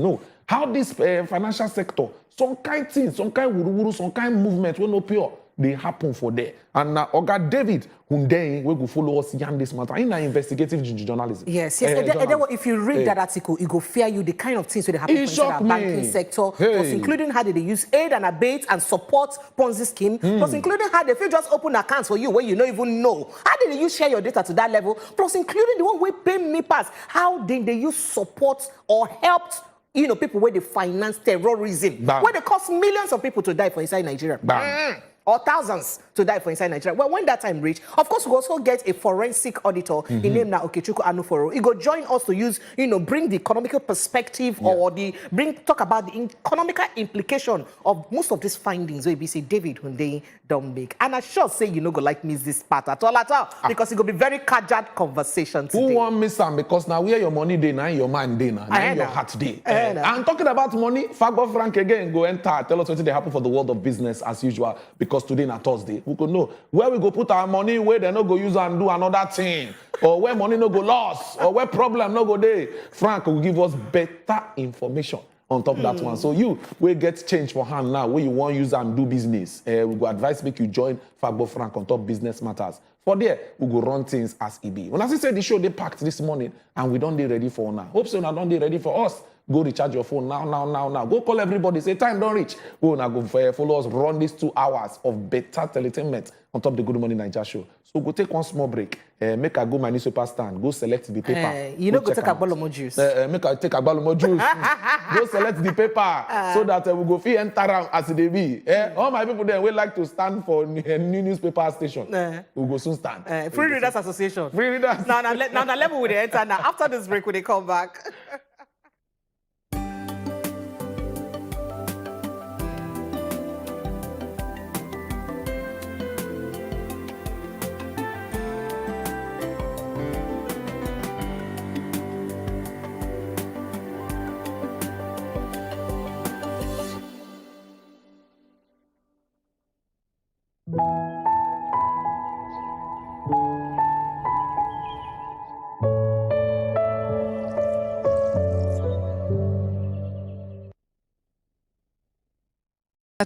know how this financial sector, some kind things, some kind wuru, some kind movement will no pure. They happen for there. And now, Oga David Hundeyin will go follow us on this matter in investigative journalism. Yes. If you read that article, it go fear you the kind of things that happen in the banking sector, plus including how they use aid and abate and support Ponzi scheme, plus including how they just open accounts for you where you don't even know. How did they use share your data to that level? Plus including the one way pay me pass. How did they use support or helped people where they finance terrorism, where they cost millions of people to die for inside Nigeria. Or thousands to die for inside Nigeria. Well, when that time reach, of course, we also get a forensic auditor. His name now Okechukwu Anuforo. He go join us to use, bring the economical perspective or talk about the economical implication of most of these findings. Where we say David Hundeyin don't make. And I sure say go like miss this part at all, because it go be very casual conversation today. Who want miss them? Because now where your money day, now your mind day, now your heart day. And talking about money, Fagbo Frank again go enter. Tell us what they happen for the world of business as usual. Because today na Thursday, we could know where we go put our money, where they no go use and do another thing, or where money no go loss, or where problem no go there. Frank will give us better information on top of that one. So you will get change for hand now where you want to use and do business. We go advise make you join Fagbo Frank on top business matters. For there, we go run things as it be. When I say the show, they packed this morning and we don't be ready for now. Hope so now don't be ready for us. Go recharge your phone now. Go call everybody. Say time don't reach. Go now go follow us. Run these 2 hours of better entertainment on top of the Good Morning Nigeria show. So go take one small break. Make I go my newspaper stand. Go select the paper. Go take a bottle juice. Make I take a bottle juice. Go select the paper so that we go feel enter as they be. All my people there will like to stand for a new newspaper station. We go soon stand. Free Readers Association. Free Readers. Now level with the enter. Now after this break, when they come back.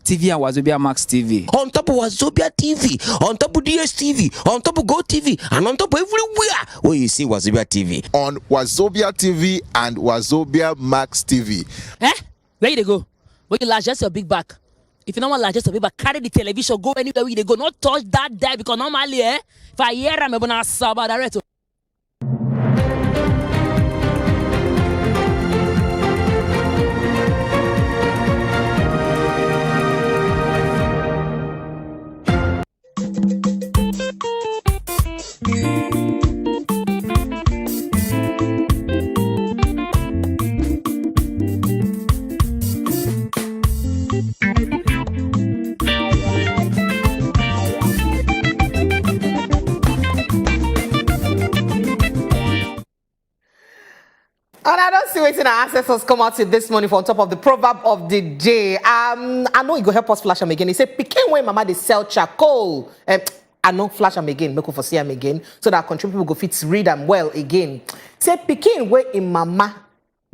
TV and wazobiamax TV. On top of Wazobia TV, on top of DSTV, on top of Go TV, and on top of everywhere where you see Wazobia TV. On Wazobia TV and wazobiamax TV. Where you go? Where you largest your big back? If you don't want largest your big back, carry the television, go anywhere where you go. Not touch that there because normally, if I hear I'm gonna saba direct. And I don't see waiting our ancestors come out this morning for on top of the proverb of the day. I know you go help us flash them again. He said, "Pikin when mama they sell charcoal." I know flash them again, make for see them again, so that country people go fit read them well again. Say pikin when in mama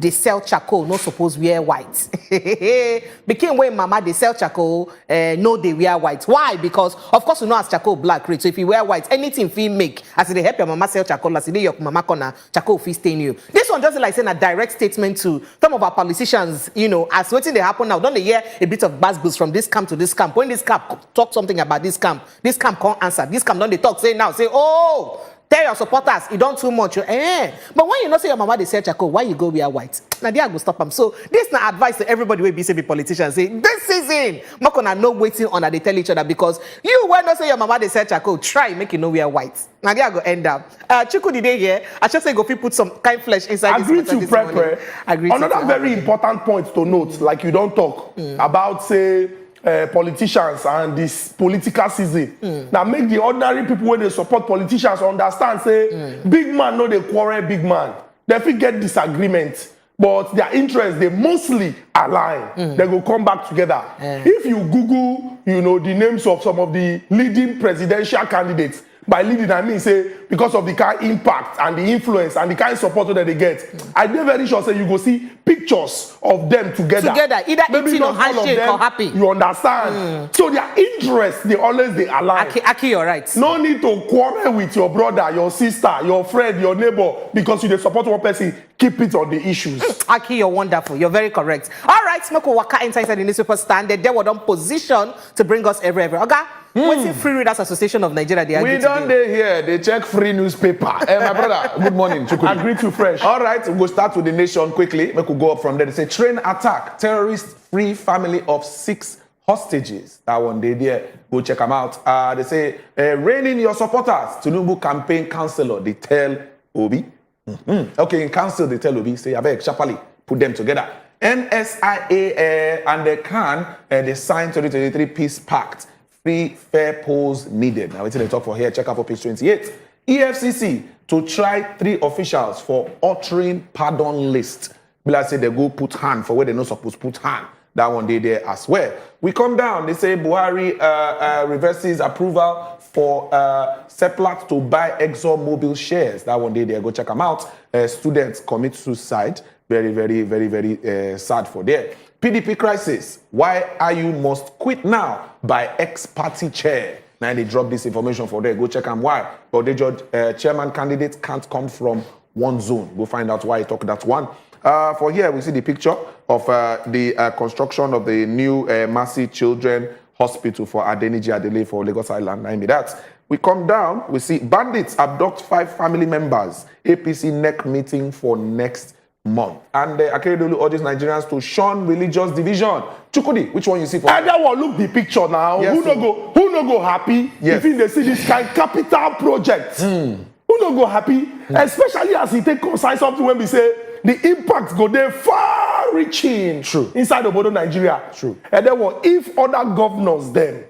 they sell charcoal, no suppose wear white. Pikin when mama they sell charcoal, no they wear white. Why? Because of course you know as charcoal black, right? So if you wear white, anything feel make as they help your mama sell charcoal, as they your mama corner charcoal feel stain you. This one just like saying a direct statement to some of our politicians, as waiting they happen now. Don't they hear a bit of buzz from this camp to this camp? When this camp talk something about this camp can't answer. This camp don't they talk say now say oh. Tell your supporters, you don't too much. But when you know say your mama they sell charcoal, why you go wear white? Now they are go stop them. So this na advice to everybody where be politicians say this season, not gonna no waiting on that they tell each other because you when not say your mama they sell charcoal, try make you know wear white. Now they are go end up. Chuku the day here, I just say go people put some kind flesh inside. Agree to prepare. Another very important point to note, like you don't talk about say. Politicians and this political season. Now make the ordinary people when they support politicians understand say big man no they quarrel big man. They fit get disagreement, but their interests they mostly align. They go come back together. If you Google, the names of some of the leading presidential candidates. By leading, I mean say because of the kind impact and the influence and the kind support that they get. I dey very sure say you go see pictures of them together. Either maybe eating or not all of handshake them, or happy. You understand? So their interests, they align. Aki, you're right. No need to quarrel with your brother, your sister, your friend, your neighbor, because you dey support one person. Keep it on the issues. Aki, you're wonderful. You're very correct. All right, Smoko Waka inside the newspaper standard. They were on position to bring us every. Okay? What's the Free Readers Association of Nigeria? We don't dey here. They check free newspaper. My brother, good morning. Chukudi. Agree to fresh. All right, we'll start with the Nation quickly. We could go up from there. They say train attack. Terrorist free family of 6 hostages. That one day there. Go check them out. They say rein in your supporters. Tinubu campaign councillor. They tell Obi. Okay, in council they tell Obi, say, Abeg, sharply, put them together. NSIA and the CAN, they signed 2023 Peace Pact. Free, fair polls needed. Now, what's they talk for here? Check out for page 28. EFCC to try 3 officials for altering pardon list. Bila say they go put hand for where they not supposed to put hand. That one day there as well. We come down, they say Buhari reverses approval for Seplat to buy ExxonMobil shares. That one day there, go check them out. Students commit suicide. Very, very, very, very sad for there. PDP crisis. Why IU must quit now by ex-party chair. Now they drop this information for there. Go check them why. But the judge chairman candidate can't come from one zone. We'll find out why he talk that one. For here, we see the picture of the construction of the new Mercy Children Hospital for Adeniji Adele for Lagos Island. I mean that. We come down, we see bandits abduct 5 family members. APC NEC meeting for next month. And Akeredolu urges Nigerians to shun religious division. Chukudi, which one you see for? Either one look the picture now. Yes, who no go happy if they see this kind capital project? Who no go happy? Especially as he take concern something when we say the impact go there far reaching. True. Inside of Bodo Nigeria. True. And then what if other governors then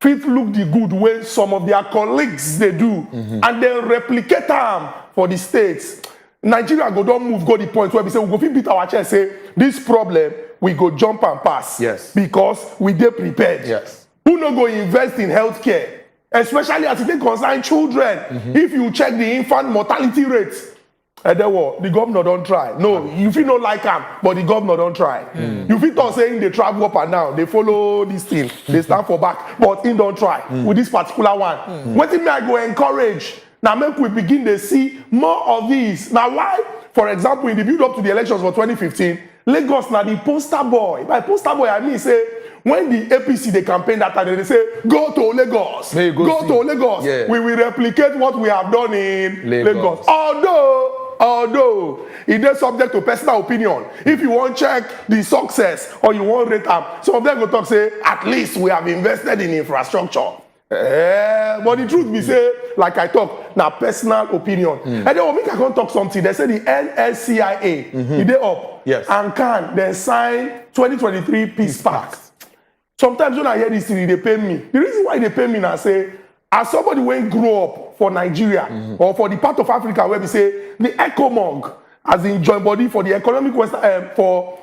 fit look the good way some of their colleagues they do and then replicate them for the states. Nigeria go don't move go the point where we say we go fit beat our chest say this problem we go jump and pass. Yes. Because we dey prepared. Yes. Who no go invest in healthcare, especially as it concern children. If you check the infant mortality rates, the governor don't try. No, you feel not like him, but the governor don't try. You feel not saying they travel up and down, they follow this thing, they stand for back, but he don't try with this particular one. What thing I go encourage? Now make we begin to see more of these. Now why? For example, in the build up to the elections for 2015, Lagos now the poster boy. By poster boy, I mean say when the APC they campaign that time, they say go to Lagos. Go to Lagos. Yeah. We will replicate what we have done in Lagos. Although it is subject to personal opinion. If you want check the success or you want rate them, some of them go talk say at least we have invested in infrastructure. But the truth be say, like I talk, now personal opinion. And then when I can talk something, they say the NSCIA, they up, yes, and can then sign 2023 Peace Pact. Sometimes when I hear this thing, they pay me. The reason why they pay me now say, as somebody when grow up for Nigeria or for the part of Africa where we say the ECOMOG, as in joint body for the economic West, for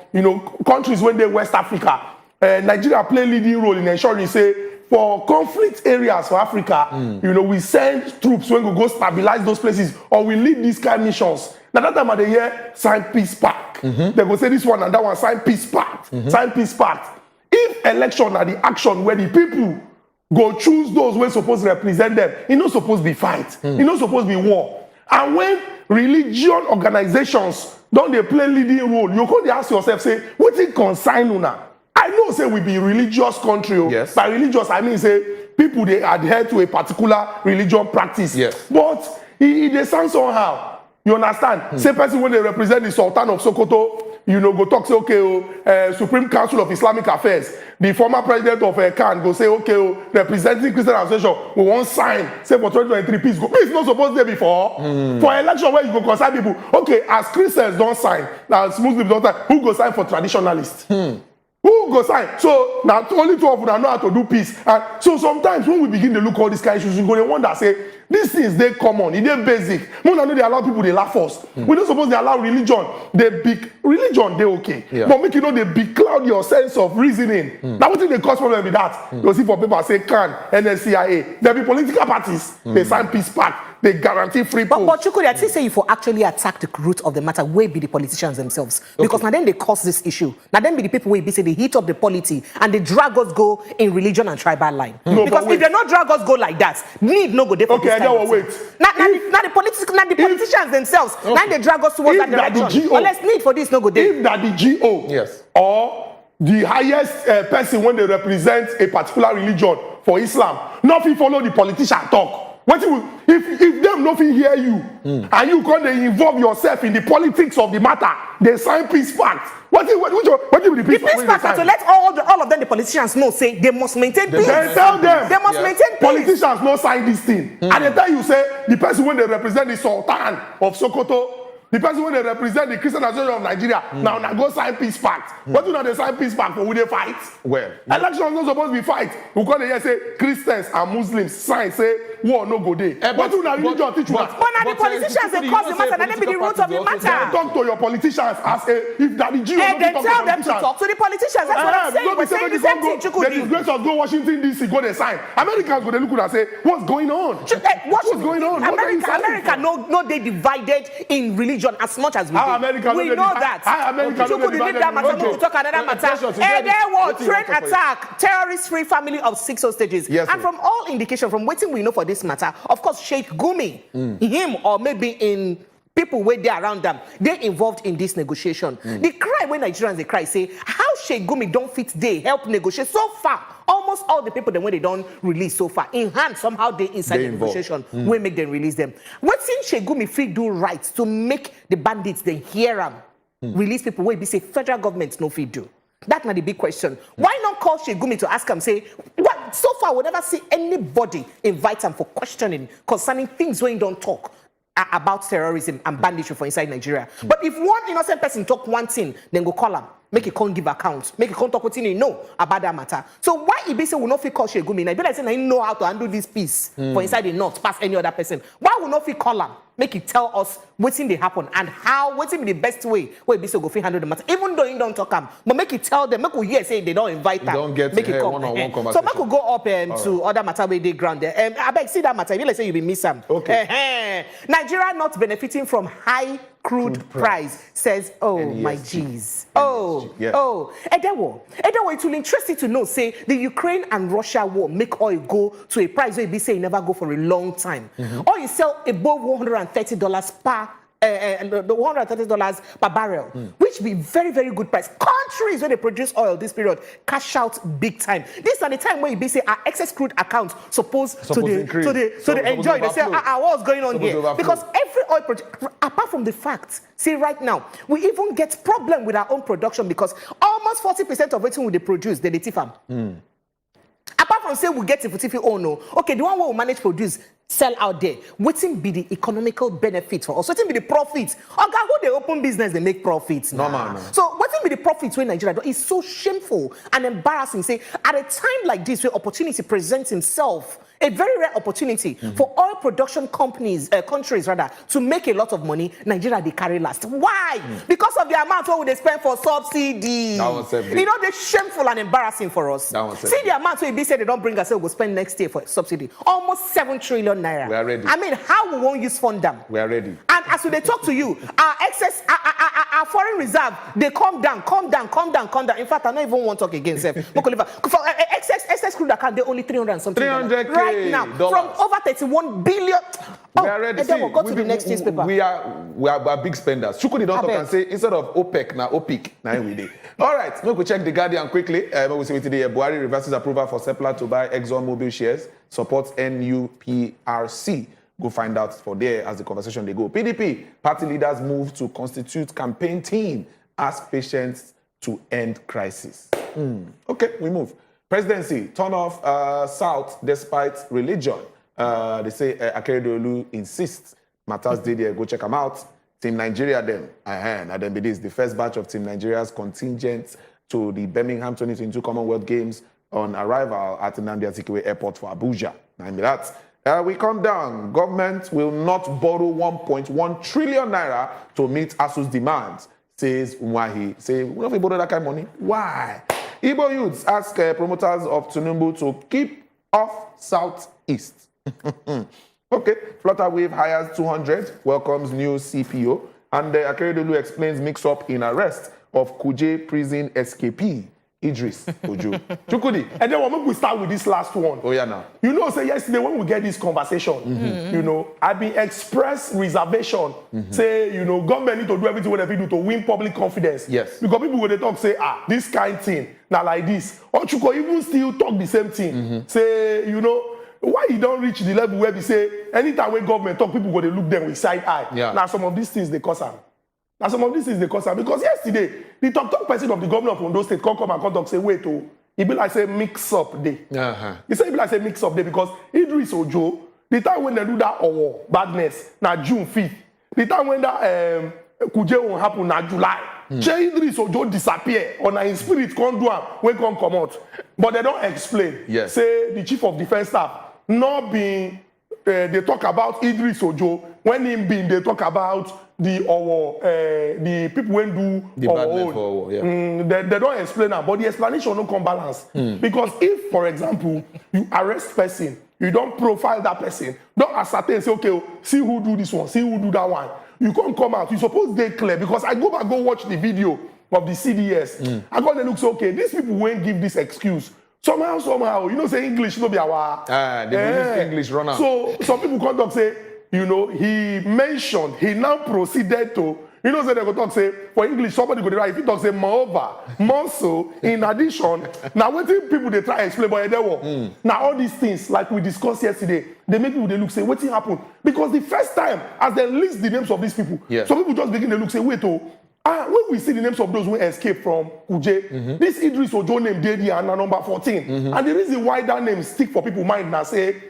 countries when they West Africa, Nigeria play leading role in ensuring say. For conflict areas for Africa, we send troops when we go stabilize those places or we lead these kind of missions. Now that time of the year, sign Peace Pact. They go say this one and that one, sign Peace Pact. Sign Peace Pact. If election are the action where the people go choose those who are supposed to represent them, it's not supposed to be fight. It's not supposed to be war. And when religion organizations don't they play leading role, you can ask yourself, say, what it concern una? I know say we be religious country. Yes. By religious, I mean say people they adhere to a particular religion practice. Yes. But they sound somehow. You understand? Say person when they represent the Sultan of Sokoto, go talk say okay, Supreme Council of Islamic Affairs. The former president of CAN go say okay, representing Christian Association, we won't sign. Say for 2023 peace go. Peace not supposed to be before. For election where you go concern people. Okay, as Christians don't sign, now as Muslims don't sign, who go sign for traditionalists? Who go sign? So now only 2 of them know how to do peace. And so sometimes when we begin to look all these kind of issues, we go to wonder, say, these things they common, they basic. More than they allow people they laugh us. We don't suppose they allow religion. Religion they okay. Yeah. But make they becloud your sense of reasoning. Now what think they cause problem with that? You see for people say CAN, NSCIA, there be political parties, they sign peace pact. they guarantee free polls. But Chukudi, I say you for actually attack the root of the matter, where be the politicians themselves. Because now then they cause this issue. Now then be the people where be say they heat up the polity and they drag us go in religion and tribal line. No, because if they not drag us go like that, need no go there for okay, this kind of wait. Now the politicians themselves, now they drag us towards that direction. But let's need for this no go there. If that the GO or the highest person when they represent a particular religion for Islam, nothing follow the politician talk. If them nothing hear you and you come they involve yourself in the politics of the matter, they sign peace pact. What do the peace pact? To let all of them, the politicians know, say they must maintain peace. Then tell them they must maintain peace. Politicians no sign this thing. And they tell you say the person when they represent the Sultan of Sokoto, the person when they represent the Christian Association of Nigeria, now go sign peace pact. What do not they sign peace pact for? Will they fight? Well, elections not supposed to be fight. We call they say Christians and Muslims sign say war no go there. What do not religion teach you that? But now the politicians they cause the matter, and then be the root of the matter. Talk to your politicians as if that the GO. And then tell them to talk to the politicians. That's what I'm saying. We're saying the same thing. The disgrace of go Washington DC go they sign. Americans go they look and say what's going on? What's going on? America no they divided in religion as much as we do. We know that. You could leave that matter. We talk another matter. And there was threat attack, terrorist-free family of 6 hostages. Yes, and from all indication, from waiting we know for this matter, of course, Sheikh Gumi, him or maybe in people where they around them, they involved in this negotiation. The cry when Nigerians they cry say, how Sheikh Gumi don't fit they help negotiate so far. Almost all the people that when they don't release so far, in hand somehow they inside the negotiation will make them release them. What's in Sheikh Gumi fit do right to make the bandits they hear them release people where be say federal government no fit do. That's not the big question. Why not call Sheikh Gumi to ask him, say, what? So far, we never see anybody invite him for questioning concerning things when you don't talk about terrorism and banditry for inside Nigeria. But if one innocent person talk one thing, then go call him, make it can't give account, make it can't talk what you know about that matter. So why if he say we not fit call Sheikh Gumi? I be like saying I know how to handle this piece for inside the north past any other person. Why we not fit call him? Make it tell us what's in they happen and how what's in the best way where be so go fit handle the matter. Even though you don't talk him, but make it tell them. Make we hear say they don't invite them. Don't get make it come. one-on-one conversation. So make we go up to other matter where they ground there. I beg see that matter. You like say you be miss them. Okay. Nigeria not benefiting from high crude price says, oh NESG. My G's. Edewo, it will interest you to know, say, the Ukraine and Russia war make oil go to a price where it be say it never go for a long time. Oil sell above $130 per $130 per barrel, which be very, very good price. Countries where they produce oil this period cash out big time. This is the time where you be say our excess crude account supposed to enjoy. They say, what's going on here? Because every oil project, apart from the fact, see right now, we even get problem with our own production because almost 40% of everything we produce, they thief them. Apart from say we get if we own no, okay, the one we will manage produce, sell out there. Waiting be the economical benefit for us. Waiting be the profits. Okay, who they open business, they make profits. No, man. So waiting be the profits when Nigeria do is so shameful and embarrassing. Say at a time like this, where opportunity presents itself, a very rare opportunity for oil production countries rather to make a lot of money. Nigeria they carry last. Why? Because of the amount what they spend for subsidies. You know, they're shameful and embarrassing for us. See the amount where they say they don't bring us, we'll spend next year for subsidy. Almost 7 trillion naira. We are ready. I mean, how we won't use fund them? We are ready. And as they talk to you, our excess, our foreign reserve, they come down. In fact, I don't even want to talk again, sir. For excess crude account, they're only 300 and something. 300K right now, from over 31 billion. We are ready. And then we'll go to the next newspaper. We are big spenders. Chukudi don't talk and say instead of OPEC, now OPEC, now we did. All right, we go check the Guardian quickly. We see today Buhari reverses approval for Seplat to buy ExxonMobil shares, supports NUPRC. Go find out for there as the conversation they go. PDP party leaders move to constitute campaign team, ask patients to end crisis. Okay, we move. Presidency turn off South despite religion. They say Akeredolu insists. Matters did there. Go check them out. Team Nigeria then. And then be this the first batch of Team Nigeria's contingent to the Birmingham 2022 Commonwealth Games on arrival at Nnamdi Azikiwe Airport for Abuja. And that we come down. Government will not borrow 1.1 trillion naira to meet ASUU's demands, says Umwahi. Say, we don't borrow that kind of money. Why? Igbo youths ask promoters of Tinubu to keep off Southeast. Okay, Flutterwave hires 200, welcomes new CPO, and Akeredolu explains mix-up in arrest of Kuje prison escapee, Idris Ojo. Chukudi. And then when we start with this last one. Oh, yeah, now. You know, say yesterday when we get this conversation, you know, I've been expressed reservation. Say, you know, government need to do everything whatever they do to win public confidence. Yes. Because people when they talk say, this kind thing, now like this. Or Chuko even still talk the same thing. Say, you know, why you don't reach the level where we say, anytime when government talk, people go to look them with side eye. Yeah. Now some of these things they cause them. Now some of these things they cause them. Because yesterday, the talk person of the governor of Ondo State come and talk say, wait, oh, it be like say mix up day. He say it be like say mix up day because Idris Ojo, the time when they do that badness, na June 5th. The time when that Kuje won't happen na July. Idris Ojo disappear or na his spirit come do when come out. But they don't explain. Yes. Say the chief of defense staff not being they talk about Idris Ojo when him being they talk about the people when do the badness for yeah. They don't explain that, but the explanation no come balance. Because if, for example, you arrest person, you don't profile that person, don't ascertain, say, okay, see who do this one, see who do that one. You can't come out. You suppose they clear because I go back go watch the video of the CDS. I go and look say, okay, these people won't give this excuse. Somehow, you know, say English no be our. They use English runner. So some people come talk say, you know, he now proceeded to, you know, say they go talk say, for English, somebody go to write, if you talk say, moreover, more so, in addition, now what people they try to explain, but they were. Now all these things, like we discussed yesterday, they make people they look, say, what happened? Because the first time, as they list the names of these people, some people just begin to look, say, wait, when we see the names of those who escaped from Kuje, this Idris Ojo name, Dedi, and number 14. And the reason why that name stick for people mind now, say,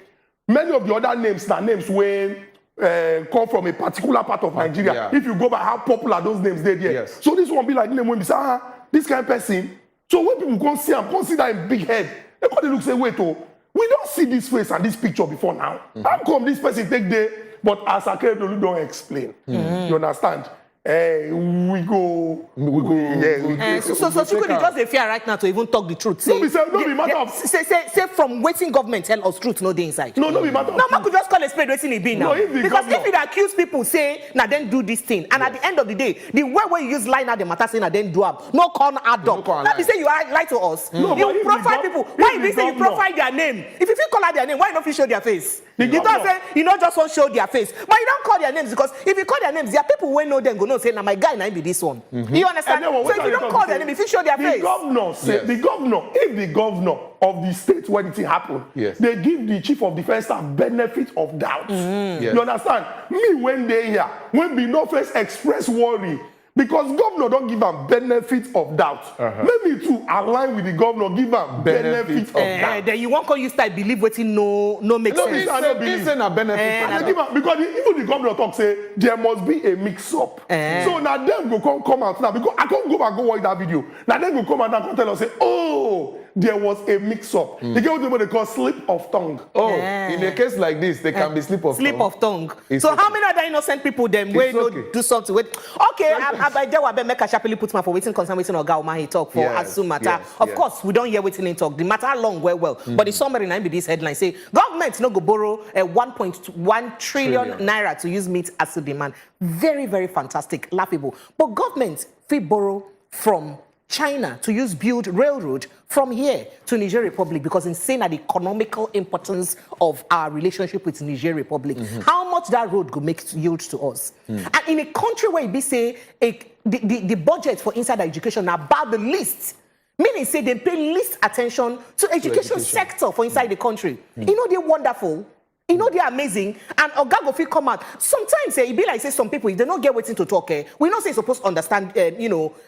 many of the other names are names when come from a particular part of Nigeria. Yeah. If you go by how popular those names they there. Yes. So this one be like name when we say, this kind of person. So when people go see and consider him big head, they go to look say, wait, we don't see this face and this picture before now. How come this person take there? But as Akeredolu don't explain. You understand? We go. Yeah. So you could just dey fear right now to even talk the truth. Say, no be matter of. Say from waiting government tell us truth, no dey inside. No be matter of. No, man could just call a spade waiting it be now. No, because if you accuse people, say, now then do this thing, and at the end of the day, the way where you use lie now the matter say now then do up, no con add up. That be say you lie to us. No, you profile people. Why you be say you profile their name? If you call out their name, why you not show their face? You don't say you not just want show their face, but you don't call their names because if you call their names, there are people who know them go no say now my guy now be this one. You understand? So if you don't call their name, if you show their face, the governor said the governor, if the governor of the state when it happened, they give the chief of defense staff benefit of doubt. You understand? Me when they here, when be no first express worry. Because governor don't give them benefit of doubt. Maybe to align with the governor, give them benefit of doubt. Then you won't call you start believe what no make sense. It's a benefit. Because even the governor talk say there must be a mix-up. So now them go come out now because I can't go back go watch that video. Now them go come out and tell us say, oh, there was a mix-up. They get what they call slip of tongue. In a case like this, there can be slip of tongue. So how many other innocent people them will do something with? Okay, I there make a sharply put my for waiting concern waiting or Gauma he talk for ASUU matter. Of course, we don't hear waiting in talk. The matter long well. But the summary now be this headline say government no go borrow 1.1 trillion naira to use meet ASUU demand. Very, very fantastic, laughable. But government fee borrow from China to use build railroad from here to Niger Republic because in saying that the economical importance of our relationship with Niger Republic, how much that road could make yield to us. And in a country where we say the budget for inside education are about the least, meaning say they pay least attention to education sector for inside the country. You know they're wonderful. You know they're amazing, and Oga go fit come out. Sometimes it be like say some people if they don't get waiting to talk, we not say you're supposed to understand,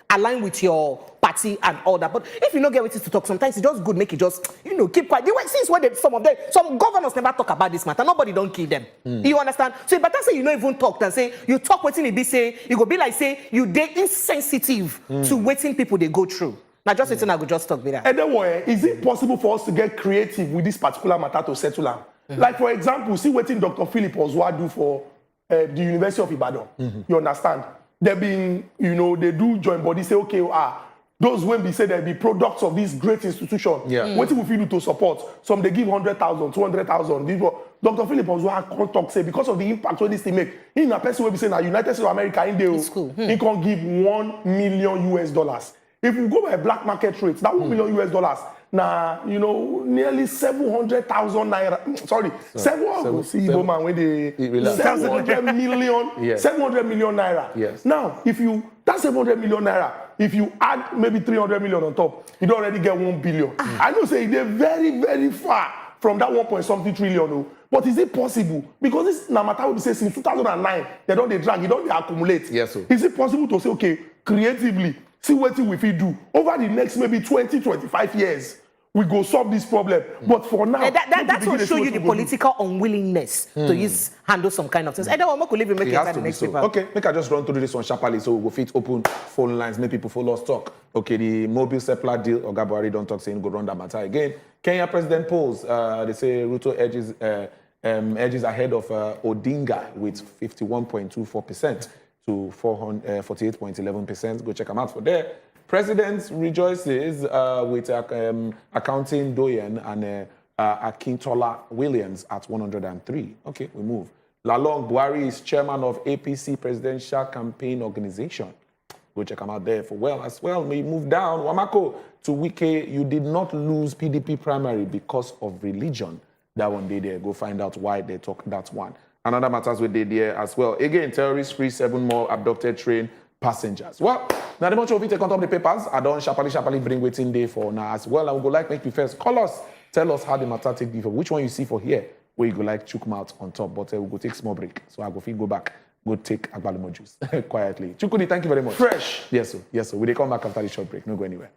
align with your party and all that. But if you don't get waiting to talk, sometimes it's just good make it just keep quiet. Since when some governors never talk about this matter, nobody don't kill them. You understand? So but that's say you don't even talk and say you talk waiting it be say you go be like say you they insensitive to waiting people they go through. Now just waiting I go just talk with that. And then is it possible for us to get creative with this particular matter to settle them? Like, for example, see what Dr. Philip Oswa do for the University of Ibadan. You understand? They've been, they do join body, say, okay, those when we say they be products of this great institution. Yeah. What we feel do to support? Some they give 100,000, 200,000. Dr. Philip was one talk say because of the impact what this thing make. In a person will be saying that United States of America in there, he can give $1 million. If you go by black market rates, that $1 million. Now, you know, nearly 700,000 naira. Sorry, 700 when they 700 million, yes. 700 million naira. Yes. Now, if you that's 700 million naira, if you add maybe 300 million on top, you don't already get 1 billion. I know say they're very, very far from that 1.something trillion. Oh. But is it possible? Because this no matter what we say since 2009, they don't they drag, they don't they accumulate. Yes, sir. Is it possible to say, okay, creatively, see what we fit do over the next maybe 20, 25 years? We go solve this problem. But for now, that will show you the political unwillingness to handle some kind of things. I don't want to leave you make it the next paper. Okay, make I just run through this one sharply so we'll fit open phone lines, make people follow us talk. Okay, the mobile supply deal, Oga Buhari don't talk saying go run that matter again. Kenya president polls, they say Ruto edges ahead of Odinga with 51.24% to 48.11%. Go check them out for there. President rejoices with accounting Doyen and Akintola Williams at 103. Okay, we move. Lalong Buhari is chairman of APC Presidential Campaign Organization. Go check him out there for well as well. We move down. Wamako to Wike. You did not lose PDP primary because of religion. That one day there. Go find out why they talk that one. Another matters we did there as well. Again, terrorists free 7 more abducted train passengers. Well, now the much of it take on top of the papers. I don't sharply bring waiting day for now as well. I would go like make you first call us, tell us how the matter take before. Which one you see for here, where you go like chook mouth on top, but we'll go take small break. So I go back, go take agbalumo juice quietly. Chukudi, thank you very much. Fresh. Yes, sir. Yes, sir. We come back after the short break. No go anywhere.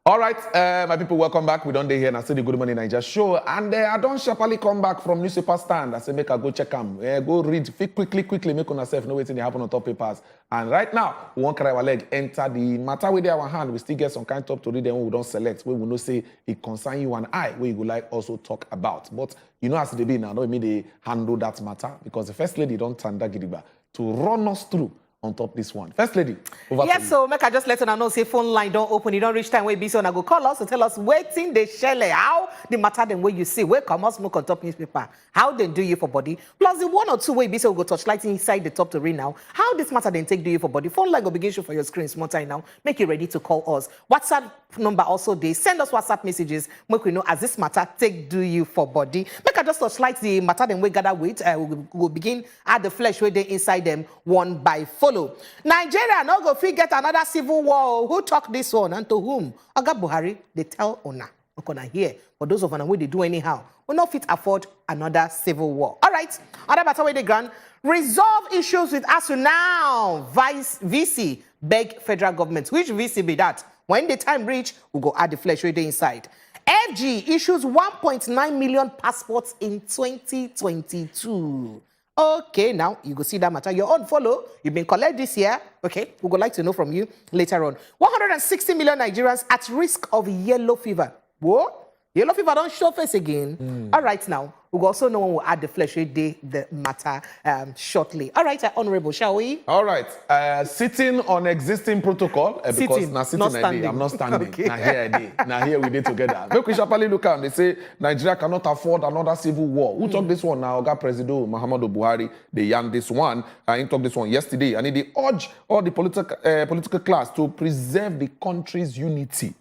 All right, my people, welcome back. We don't day here and I see the Good Morning Nigeria show. And I don't sharply come back from newspaper stand. I say, make I go check them. Go read quickly, make on yourself, know waiting they happen on top papers. And right now, we won't carry our leg, enter the matter with our hand. We still get some kind of top to read them we don't select. Where we know say it concern you and I, where you would like also talk about. But you know as they be now, don't mean they handle that matter because the first lady don't turn that gidiba to run us through on top this one. First lady, over to you. Yes, so make I just let you know, say phone line don't open, you don't reach time where be so I go call us to tell us waiting the shell, how the matter them where you see, where come us smoke on top newspaper, how they do you for body, plus the 1 or 2 way be so we go touch light inside the top to read now, how this matter then take do you for body. Phone line go begin show for your screen small time now, make you ready to call us. WhatsApp number also they send us WhatsApp messages, make we know as this matter take do you for body. Make I just touch light the matter them we gather with, we'll begin add the flesh where they inside them one by follow. Nigeria no go fit get another civil war. Who talk this one and to whom? Oga Buhari, they tell Ona. Okona here. For those of Ona who they do anyhow, we not fit afford another civil war. All right. Other matter where they grant. Resolve issues with ASUU now. VC beg federal government. Which VC be that? When the time reach, we go add the flesh where they inside. FG issues 1.9 million passports in 2022. Okay, now you go see that matter. Your own follow. You've been collect this year. Okay, we would like to know from you later on. 160 million Nigerians at risk of yellow fever. What? Yellow fever don't show face again. All right, now We'll also know when we'll add the flesh day the matter shortly. All right, Honorable, shall we? All right. Sitting on existing protocol because now sitting not I standing. did, I'm not standing. Okay. Now here I did. Now here we did together. Make we sharply look at. They say Nigeria cannot afford another civil war. Who talked this one now? Oga President Muhammadu Buhari. They yarn this one. He talked this one yesterday, and they urge all the political class to preserve the country's unity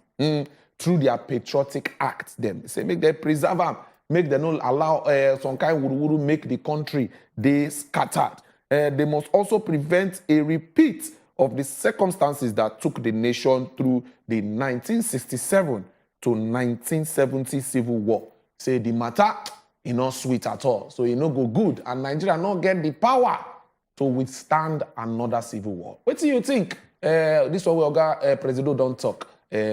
through their patriotic acts. Them say make they preserve them. Make them not allow some kind of wuru make the country they scattered. They must also prevent a repeat of the circumstances that took the nation through the 1967 to 1970 civil war. Say the matter is not sweet at all, so it no go good, and Nigeria not get the power to withstand another civil war. What do you think? This one we Oga President don't talk.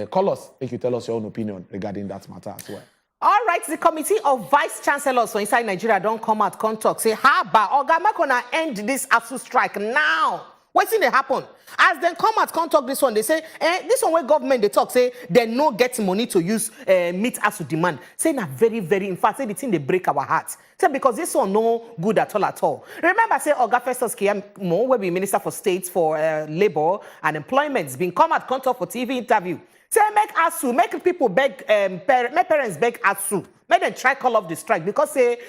Call us if you tell us your own opinion regarding that matter as well. All right, the Committee of Vice Chancellors for inside Nigeria don't come out, come talk, say, how about Oga, make una end this ASUU strike now? What's in the happen? As they come out, come talk this one, they say, this one where government, they talk, say, they no get money to use meet ASUU demand. Say, na very, very, in fact, say, the thing, they break our hearts. Say, because this one no good at all. Remember, say, Oga Festus Keyamo, will be Minister for States for Labor and Employment, been come out, come talk for TV interview. Say, make ASUU, make people beg, make parents beg ASUU. Make them try call off the strike because say,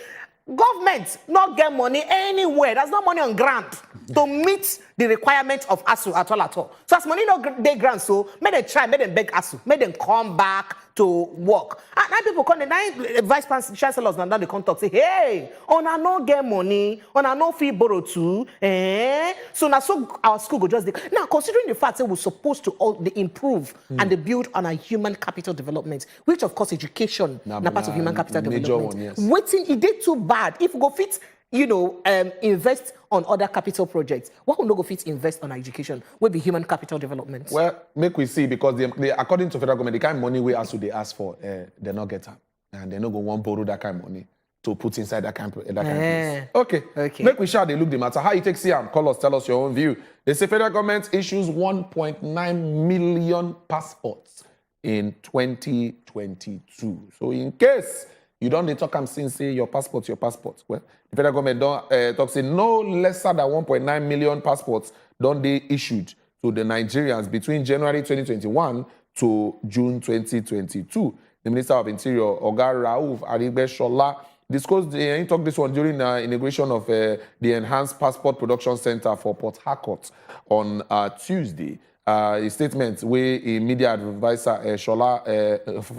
government not get money anywhere. There's no money on grant to meet the requirements of ASUU at all. So as money not they grant, so make them try, make them beg ASUU, make them come back to work. And now people come, the vice chancellors now they come talk, say, hey, on a no get money, on a no fee borrow too. So now so our school go just now considering the fact that we're supposed to all the improve and they build on a human capital development, which of course education now part of human capital development. One, yes. Waiting, it did too bad. If we go fit, invest on other capital projects, why would not go fit invest on education? Will be human capital development. Well, make we see because they according to federal government, the kind of money we ask they ask for, they not get them, and they not go want borrow that kind of money to put inside that kind of place. Okay. Make we sure they look the matter. How you take CM? Call us, tell us your own view. They say federal government issues 1.9 million passports in 2022. So in case you don't talk and say your passport. Well, the federal government don't talk say no lesser than 1.9 million passports don't they issued to the Nigerians between January 2021 to June 2022. The Minister of Interior, Oga Rauf Arigbeshola, discussed he talked this one during the inauguration of the Enhanced Passport Production Center for Port Harcourt on Tuesday. A statement where a media advisor, Shola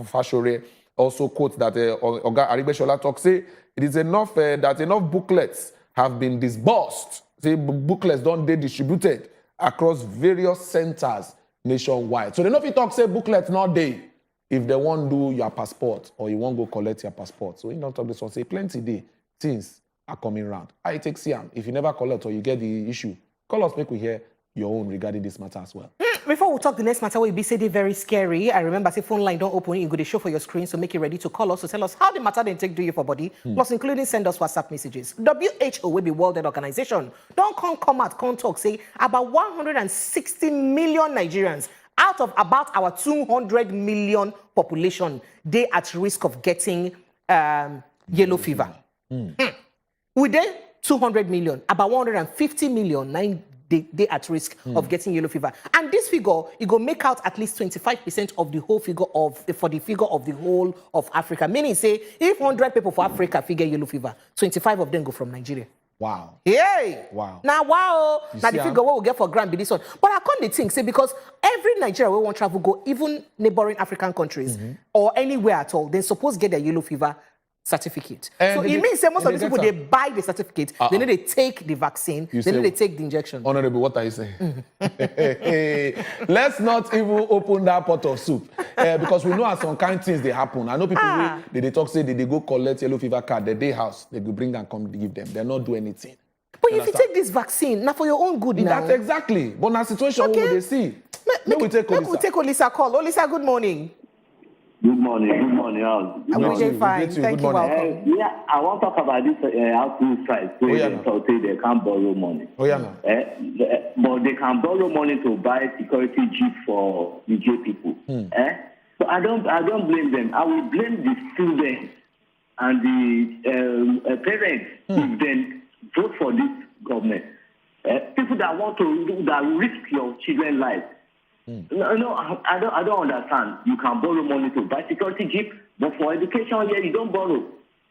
Fashore, also quotes that Oga Arigbeshola talks say it is enough that enough booklets have been disbursed. Say booklets don't they distributed across various centers nationwide. So they know if you talk say booklets not day if they want do your passport or you want go collect your passport. So you don't talk this one say plenty day things are coming round. I take Siam. If you never collect or you get the issue, call us make we hear your own regarding this matter as well. Before we talk the next matter, will be say they very scary. I remember say phone line don't open, you go to show for your screen, so make it ready to call us to tell us how the matter they take do you for body, plus including send us WhatsApp messages. WHO will be World Health Organization. Don't come out, come talk, say about 160 million Nigerians out of about our 200 million population, they at risk of getting yellow fever. Within 200 million, about 150 million, they at risk of getting yellow fever. And this figure, it will make out at least 25% of the whole figure for the figure of the whole of Africa. Meaning, say, if 100 people for Africa figure yellow fever, 25 of them go from Nigeria. Wow. Hey! Wow. Now, wow! Now, the figure what we get for grant be this one. But I can't think, say, because every Nigeria will want travel go, even neighboring African countries, or anywhere at all, they suppose get their yellow fever certificate. So it means that most of these people, they buy the certificate, they need to take the vaccine, they need to take the injection. Honorable, what are you saying? Let's not even open that pot of soup. Because we know how some kind of things they happen. I know people, they talk, say they go collect yellow fever card, the day house, they go bring and come give them. They'll not do anything. But if you take this vaccine, now for your own good now. That's exactly. But now situation, what will they see? Maybe we take Olisa call. Olisa, good morning. Good morning. I'm doing fine. Thank you. Welcome. I want to talk about this ASUU strike. They can't borrow money. But they can borrow money to buy security jeep for Niger people. So I don't blame them. I will blame the students and the parents if then vote for this government. People that want to that risk your children's lives. No, I don't understand. You can borrow money to buy security jeep, but for education here you don't borrow.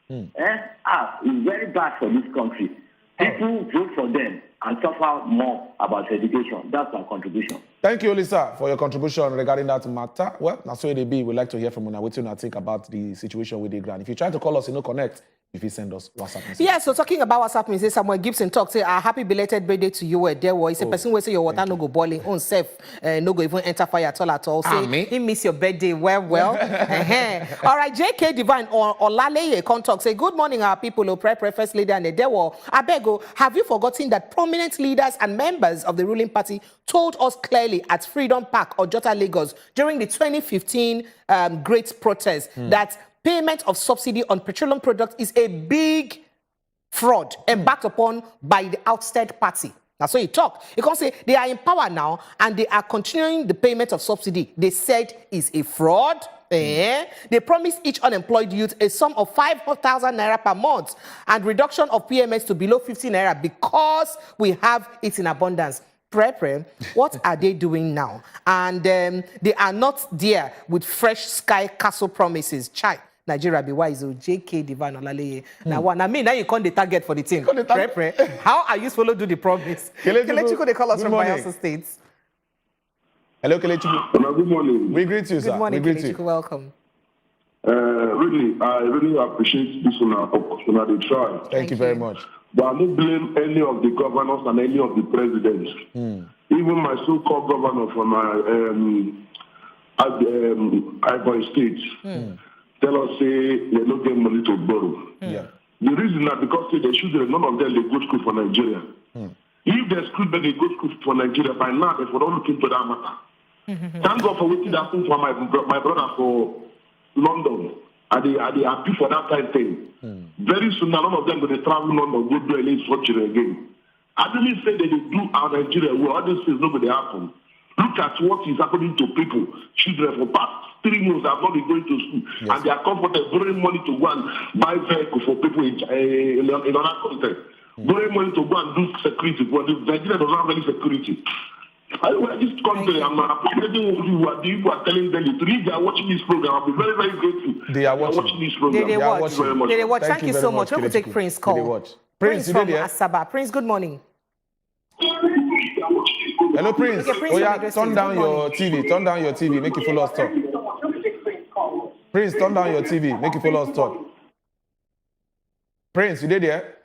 It's very bad for this country. People vote for them and suffer more about education. That's my contribution. Thank you, Lisa, for your contribution regarding that matter. Well, that's where they be. We'd like to hear from you now. What you think about the situation with the grant? If you try to call us, connect. If you send us WhatsApp message. Yeah, so talking about WhatsApp message, Samuel Gibson talk, say, a happy belated birthday to you. There was a person will say your water no go boiling, own self, no go even enter fire at all. Say, he miss your birthday well. All right, JK Divine or Laleye contact, say, good morning, our people, First Lady and Dewo. Abego, have you forgotten that prominent leaders and members of the ruling party told us clearly at Freedom Park or Jota Lagos during the 2015 great protest that payment of subsidy on petroleum products is a big fraud embarked upon by the ousted party. That's what you talk. You can say they are in power now and they are continuing the payment of subsidy. They said is a fraud. They promised each unemployed youth a sum of 5,000 naira per month and reduction of PMS to below 50 naira because we have it in abundance. What are they doing now? And they are not there with fresh sky castle promises. Chai. Nigeria be wise, JK Divine Olaleye. Now you can't the target for the team. How are you supposed to do the promise? Kelechiku, they call us from Bayelsa State. Hello, Kelechiku. Good morning. We greet you, sir. Good morning, Kelechiku. Welcome. Really, I really appreciate this opportunity. Try. Thank you very much. But I don't blame any of the governors and any of the presidents. Even my so-called governor from Ivory State. Tell us, say, they don't get money to borrow. The reason is because say, the children, none of them, they go to school for Nigeria. If they school, then they go to school for Nigeria, by now, they don't look into that matter. Thank God for waiting that thing for my brother for London. And they happy for that kind of thing. Very soon, none of them will travel London, go do any structure again. I didn't say that they do our Nigeria well. All these things nobody happen. Look at what is happening to people, children for past 3 months have not been going to school, and they are comfortable borrowing money to go and buy vehicles for people in other countries. Borrowing money to go and do security, but Nigeria doesn't have any security. This country, I'm appreciating what you are telling them. If they are watching this program, I'll be very, very grateful. They are watching this program. They watch. Very much. They watch. Thank you so much. Let me take Prince call. Prince from Asaba. Prince, good morning. Hello, Prince. Okay, Prince, turn down your TV. Turn down your TV. Make you follow us talk. Prince, turn down your TV. Make you follow us talk. Prince, you did there?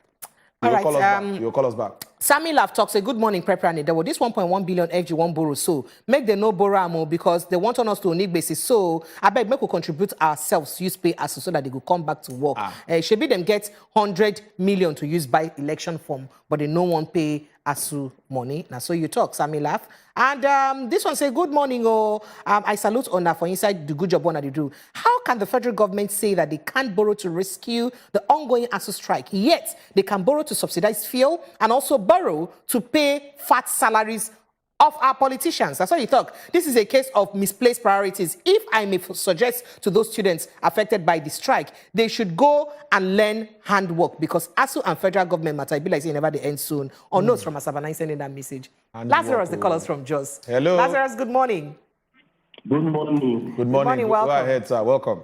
You'll call us back. Sammy Laugh talks, say, good morning, Prepper. There was this 1.1 billion FG1 borrow. So make them no borrow because they want on us to need basis. So I beg make we contribute ourselves, use pay us so that they could come back to work. Should be them get 100 million to use by election form, but they no one pay ASUU money. Now so you talk, Sammy Laugh. And this one say, good morning, I salute Ona for inside the good job Ona they do. How can the federal government say that they can't borrow to rescue the ongoing ASUU strike, yet they can borrow to subsidize fuel and also borrow to pay fat salaries of our politicians? That's what you talk. This is a case of misplaced priorities. If I may suggest to those students affected by the strike, they should go and learn handwork because ASUU and federal government matter be like saying never they end soon. Or notes from Asabana sending that message. Lazarus, the callers from Jos. Hello. Lazarus, good morning. Good morning. Good morning. Welcome. Go ahead, sir. Welcome.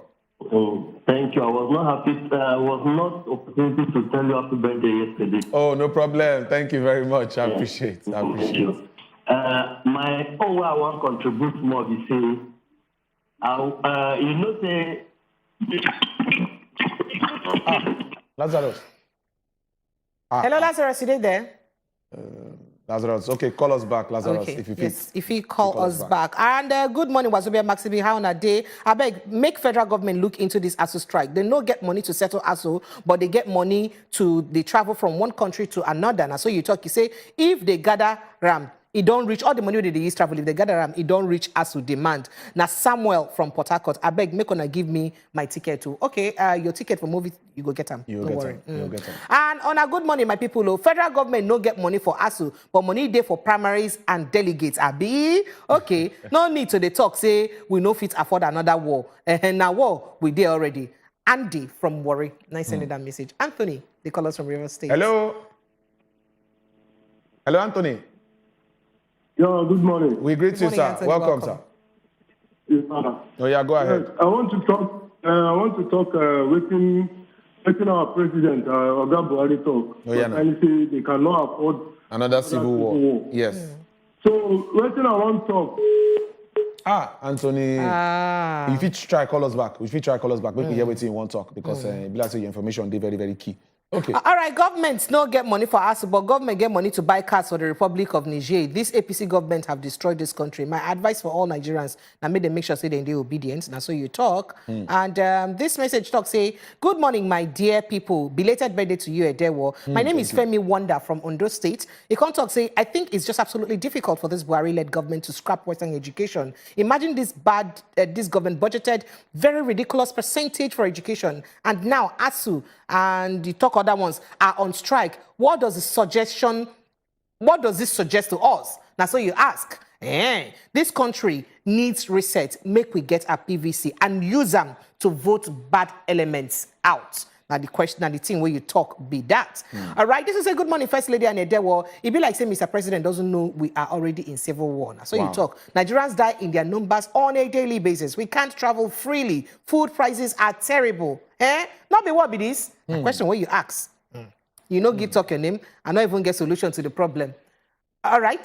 Oh, thank you. I was not happy. I was not opportunity to tell you happy birthday yesterday. Oh, no problem. Thank you very much. I appreciate it. Thank you. My own way I want to contribute more is say, you know, say. Lazarus. Hello, Lazarus, you there? Lazarus, okay, call us back, Lazarus, Okay. if you Yes, if you call us back. And good morning, Wazobia Max. How on a day? I beg, make federal government look into this ASUU strike. They don't get money to settle ASUU, but they get money they travel from one country to another. And so you talk, you say, if they gather RAM, it don't reach all the money they use travel. If they gather RAM, it don't reach ASUU demand. Now, Samuel from Port Harcourt, I beg, make una give me my ticket too. Okay, your ticket for movie, you go get them. You'll get them. You'll get them. And on a good morning, my people, federal government no get money for ASUU, but money there for primaries and delegates. Abi, okay, no need to the talk, say we no fit afford another war. And now war, we there already. Andy from Warri. Nice sending that message. Anthony, they call us from River State. Hello. Hello, Anthony. Yeah, good morning. We greet you, morning, sir. Anthony. Welcome, Welcome. sir. Yes, sir. Oh, yeah, go ahead. Yes, I want to talk within our president, Oga Buhari talk. Oh, yeah, But no. I say they cannot afford Another civil war. Yes. So, within I want to talk. Anthony, if you try call us back, make we hear what you want talk because your information is very, very key. Okay. All right, governments no get money for us, but government get money to buy cars for the Republic of Niger. This APC government have destroyed this country. My advice for all Nigerians, now make them make sure say they obedient. Now so you talk. And this message talk say, good morning, my dear people. Belated birthday to you, Edewo. My name is Femi Wonder from Ondo State. You can't talk say, I think it's just absolutely difficult for this Buhari-led government to scrap Western education. Imagine this this government budgeted very ridiculous percentage for education. And now ASUU and the talk other ones are on strike. What does this suggest to us? Now, so you ask, this country needs reset, make we get a PVC and use them to vote bad elements out. Now, the question and the thing where you talk be that. All right, this is a good morning, First Lady and Edewo. It be like say Mr. President doesn't know we are already in civil war. Now, so you talk. Nigerians die in their numbers on a daily basis. We can't travel freely. Food prices are terrible. Not be what be this? The question where you ask. You know, give talk your name and not even get solution to the problem. All right.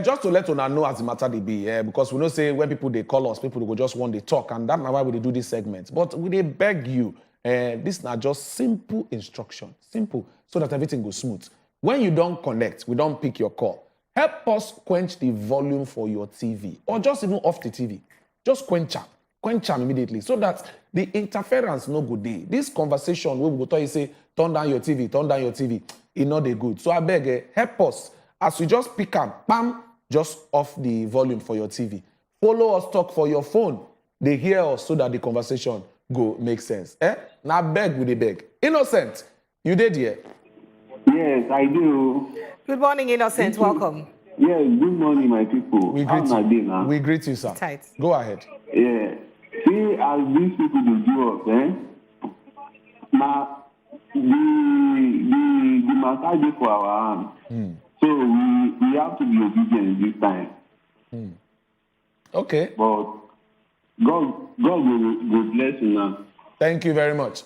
Just to let una know as the matter they be, because we know say when people they call us, people will just want to talk, and that's why we do this segment. But we they beg you, this is not just simple instruction, simple, so that everything goes smooth. When you don't connect, we don't pick your call. Help us quench the volume for your TV, or just even off the TV. Just quench am immediately, so that the interference no good day. This conversation we will tell you say, turn down your TV, it not a good. So I beg, help us. As we just pick up, bam, just off the volume for your TV. Follow us, talk for your phone. They hear us so that the conversation go make sense. Now beg with the beg. Innocent, you did here? Yes, I do. Good morning, Innocent. Welcome. Yes, good morning, my people. We greet you. We greet you, sir. Tight. Go ahead. Yeah. See, as these people they do us, now the matter is for our hand. So we have to be obedient this time. Okay. But God will bless you now. Thank you very much.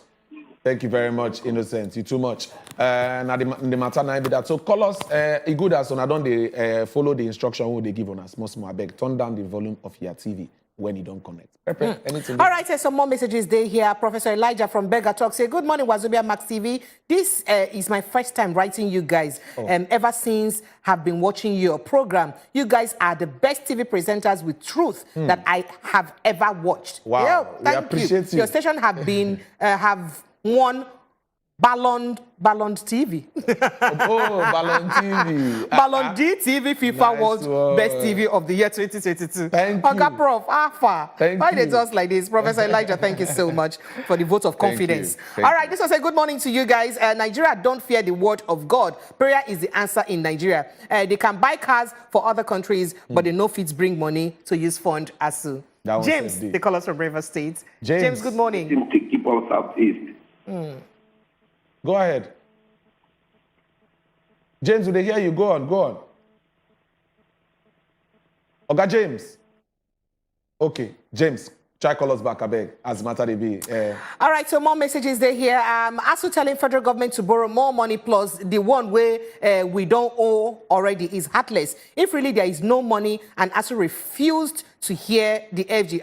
Thank you very much, Innocent. You too much. Now the matter now be that. So call us. It good as on I don't they follow the instruction what they give on us. Most more beg turn down the volume of your TV when you don't connect. Anything. All right, some more messages there here. Professor Elijah from Berger Talk say, good morning, wazobiamax TV. This is my first time writing you guys. Ever since have been watching your program. You guys are the best TV presenters with truth that I have ever watched. Wow, thank we appreciate you. Your station have been have won Ballon TV. Ballon TV. Ballon D TV FIFA Nice World one. Best TV of the year 2022. Thank Oga you. Prof, Alpha. Thank Why you. they just like this? Professor Elijah, thank you so much for the vote of Thank confidence. you. Thank All right, this was a good morning to you guys. Nigeria don't fear the word of God. Prayer is the answer in Nigeria. They can buy cars for other countries, but they no fit bring money to use fund ASUU. That one James, said they call us from River State. James. Good morning. Keep on southeast. Go ahead. James, will they hear you? Go on. Oga James. Okay, James, try call us back, I beg, as matter they be. All right, so more messages there here. ASUU telling federal government to borrow more money plus the one where we don't owe already is heartless. If really there is no money and ASUU refused to hear the FG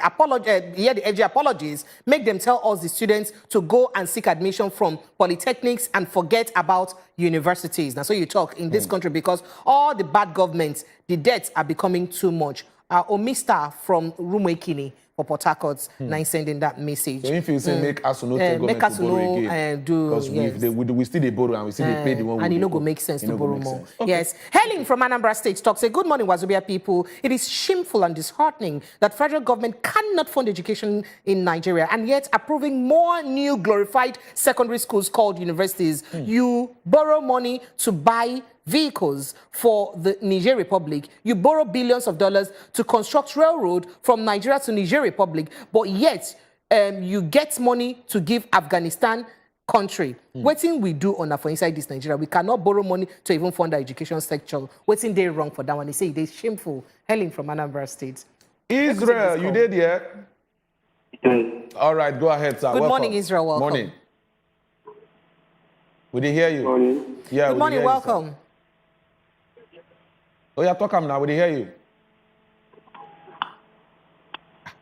apologies, make them tell us the students to go and seek admission from polytechnics and forget about universities. Now, so you talk in this country because all the bad governments, the debts are becoming too much. Omista from Rumwekini for Port Harcourt, now sending that message. So if you say make us no tell government to borrow again, because we still they borrow and we still they pay the one we and it no go make sense to borrow more. Yes. Hailing from Anambra State talks, say, good morning, Wazobia people. It is shameful and disheartening that federal government cannot fund education in Nigeria and yet approving more new glorified secondary schools called universities. You borrow money to buy vehicles for the Niger Republic. You borrow billions of dollars to construct railroad from Nigeria to Niger Republic, but yet you get money to give Afghanistan country. Waiting we do on for inside this Nigeria. We cannot borrow money to even fund the education sector. Waiting they wrong for that one. They say they shameful. Helen from Anambra State. Israel, you did here? All right, go ahead, sir. Good morning, Israel. Welcome. Morning. We did hear you. Morning. Yeah. Good morning. Welcome. Oh, yeah, talk now. We did hear you.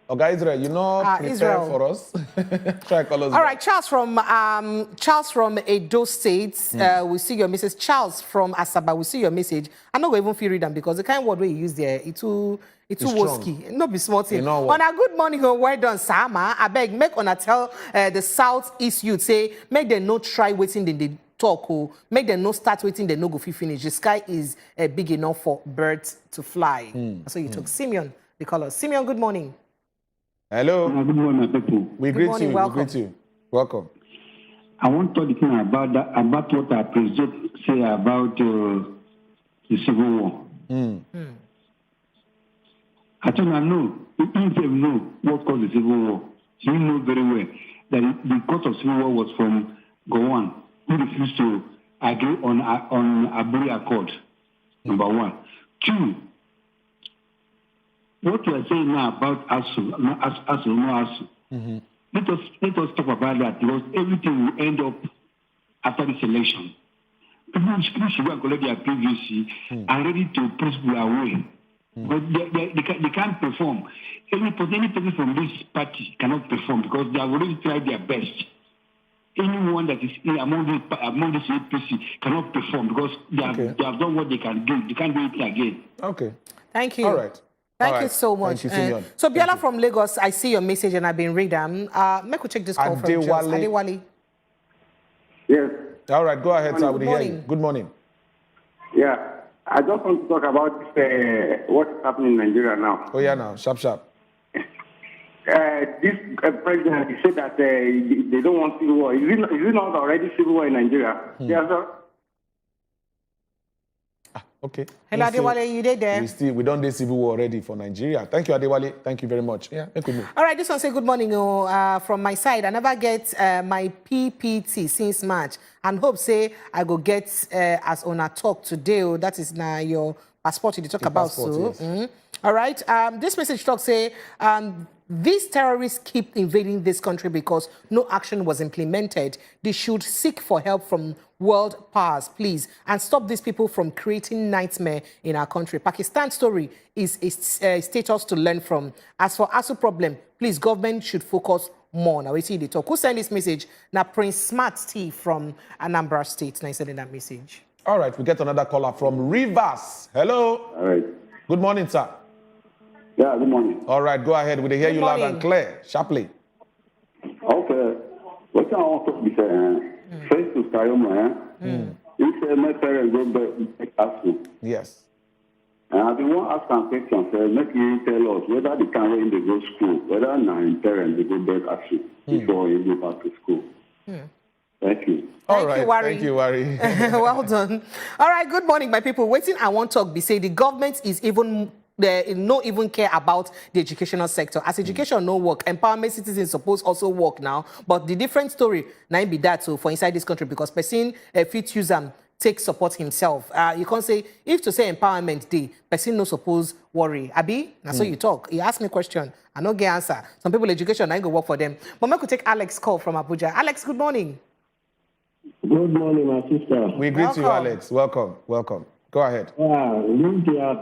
Okay, Israel, you know, prepare Israel. for us. Try call us. All right, Charles from Edo State. We see your message. Charles from Asaba, we see your message. I'm not going to even feel read them because the kind of word we use there, it's too woski. Not be smart. On a good morning, well done, Sama. I beg, make on a tell the Southeast youth say, make them not try waiting in the talk, or make them not start waiting, they no go finish. The sky is big enough for birds to fly. So you took Simeon, the color. Simeon, good morning. Hello. Good morning, people. We greet you. We greet you. Welcome. I want to talk again about that, about what our president say about the civil war. I don't know. If you know what caused the civil war, you know very well that the cause of civil war was from Gowon, who refused to agree on Aburi Accord. Number one. Two. What we are saying now about ASUU, let us talk about that because everything will end up after this election. People should go and collect their PVC and ready to push people away. But they can't perform. Any person from this party cannot perform because they have already tried their best. Anyone that is among this APC cannot perform because they have done what they can do. They can't do it again. Okay. Thank you. All right. Thank you so much. Thank you, so Biola from Lagos, I see your message and I've been reading. Make we check this call from Jos. Adewale. Yes. All right, go ahead, sir. Good morning. Good morning. Yeah. I just want to talk about what's happening in Nigeria now. Oh, yeah, now. Sharp. This president he said that they don't want civil war. Is it not already civil war in Nigeria? Yes, sir. Okay. Hello, Adewale, you there? We don't do civil war already for Nigeria. Thank you, Adewale. Thank you very much. Yeah, make we move. All right, this one say good morning. From my side, I never get my PPT since March, and hope say I go get as on a talk today. That is now your passport you talk about. Passport, so. Yes. All right. This message talk say these terrorists keep invading this country because no action was implemented. They should seek for help from world powers, please, and stop these people from creating nightmare in our country. Pakistan's story is a status to learn from. As for ASUU problem, please, government should focus more. Now we see the talk. Who sent this message? Now Prince Smart T from Anambra State. Now he sending that message. All right, we get another caller from Rivers. Hello. All right. Good morning, sir. Yeah, good morning. All right, go ahead. We hear you loud and clear, sharply. Okay. What I want to be saying, first to Kayoma, if my parents go back ASUU. Yes. And I want to ask a question, sir. Make you tell us whether they can when they go to school, whether in parents they go back ASUU before you go back to school. Thank you. Thank you, Wari. Well done. All right, good morning, my people. Waiting, I want to talk. Be say the government is even no even care about the educational sector. As education no work, empowerment citizens suppose also work now. But the different story now be that so for inside this country because person fit use them take support himself. You can't say if to say empowerment day, person no suppose worry. Abi, now so you talk. You ask me question, I no get answer. Some people education I go work for them. But I could take Alex call from Abuja. Alex, good morning. Good morning, my sister. We greet you, Alex. Welcome. Go ahead. Their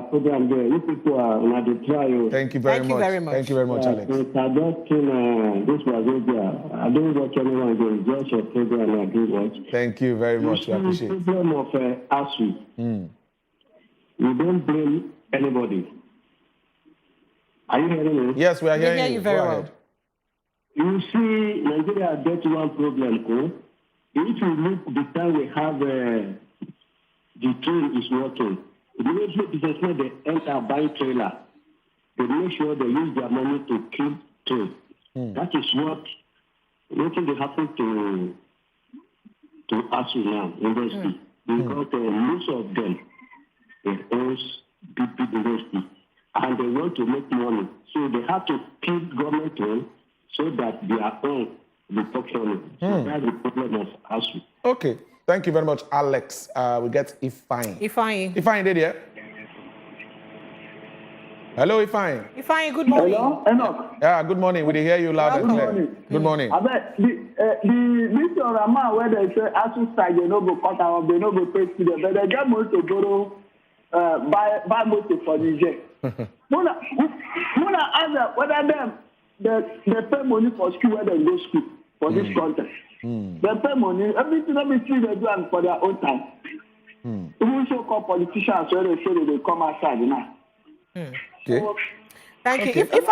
program there. You people are on the trial. Thank you very much. Thank you very much, Alex. I just came, this Wazobia. I don't watch anyone again. Just your program I do watch. Thank you very much. We appreciate it. The problem of ASUU. We don't blame anybody. Are you hearing me? Yes, we are hearing you. We hear you very well. You see, Nigeria got one problem. If you look the time we have the train is working, immediately businessmen they enter buy trailer. They make sure they use their money to keep train. That is what they happen to ASUU now, university. Because most of them they own big university and they want to make money. So they have to keep government train so that their own will function. So that's the problem of ASUU. Okay. Thank you very much, Alex. We get Ifeanyi. Ifeanyi, did you? Hello, Ifeanyi. Ifeanyi, good morning. Hello, Enoch. Yeah, good morning. We hear you loud and clear. Good morning. I bet this Rama where they say ASUU strike, they no go cut out, they no go pay students, but they get money to borrow, buy motor for Niger. Muna ask whether they pay money for school where they go school for this country. They pay money, everything they do and for their own time. Even so-called politicians where they say that they come outside now. Okay. Thank you. If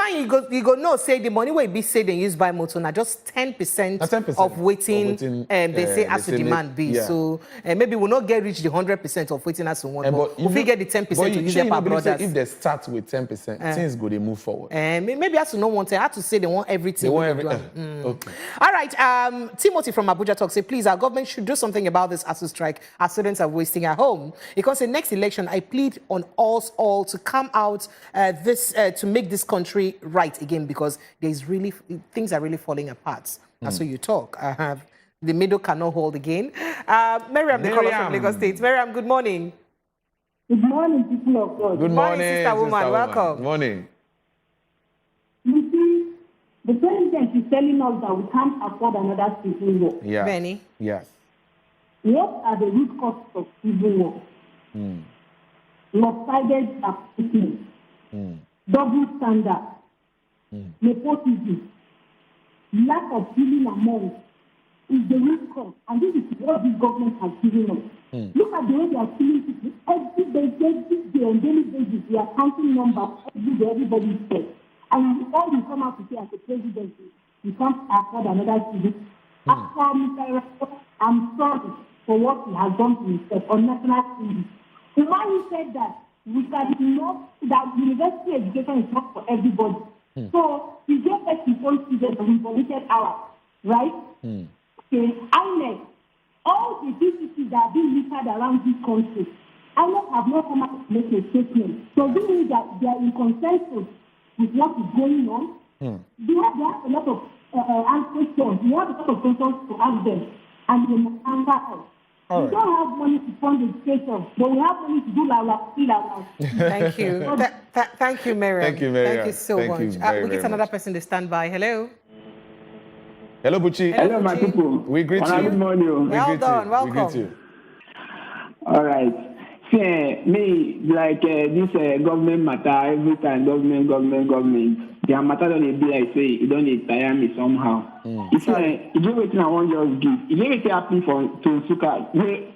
you go no say the money will be said and used by motor now just 10% of waiting they say as to demand be. Yeah. So maybe we'll not get reach the 100% of waiting as to want. But if we get the 10% to use their brothers. If they start with 10%, things go they move forward. Maybe as to no want to have to say they want everything. They want everything. Okay. All right. Timothy from Abuja talks say please our government should do something about this ASUU strike. Our students are wasting at home. Because the next election I plead on us all to come out to make this country right again because things are really falling apart. That's what you talk. The middle cannot hold again. Miriam, the caller from Lagos State. Miriam, good morning. Good morning, people of God. Good morning, sister woman. Welcome. Good morning. You see, the president is telling us that we can't afford another civil war. Yeah. Benny? Yes. What are the root causes of civil war? Lopsided activity. Double standard, nepotism, lack of feeling among is the root cause, and this is what this government has given us. Look at the way they are killing people every day, on daily basis. We are counting numbers every day, everybody is dead. And all you come out to say as a president, you can't afford another civil. After Mr. I'm sorry for what he has done to himself on national TV. Umari said that we can know that university education is not for everybody. So we get his own students and limited hours, right? Okay, INEC, all the DCCs that are being listed around this country, INEC have not come out to make a statement. So we mean that they are in consensus with what is going on. They have a lot of questions. We have a lot of questions to ask them, and they must answer us. We don't have money to fund education, but we have money to do la. Thank you. Thank you, Miriam. Thank you, Miriam. Thank you so much. We get another person to stand by. Hello. Hello, Buchi. Hello, my people. We greet you. Good morning. Well done. Welcome. We greet you. All right. See, me, like this government matter, every time government. Their matter don't be like say, it don't tire me somehow. If you do what I want just give. If everything happen to Nsuka,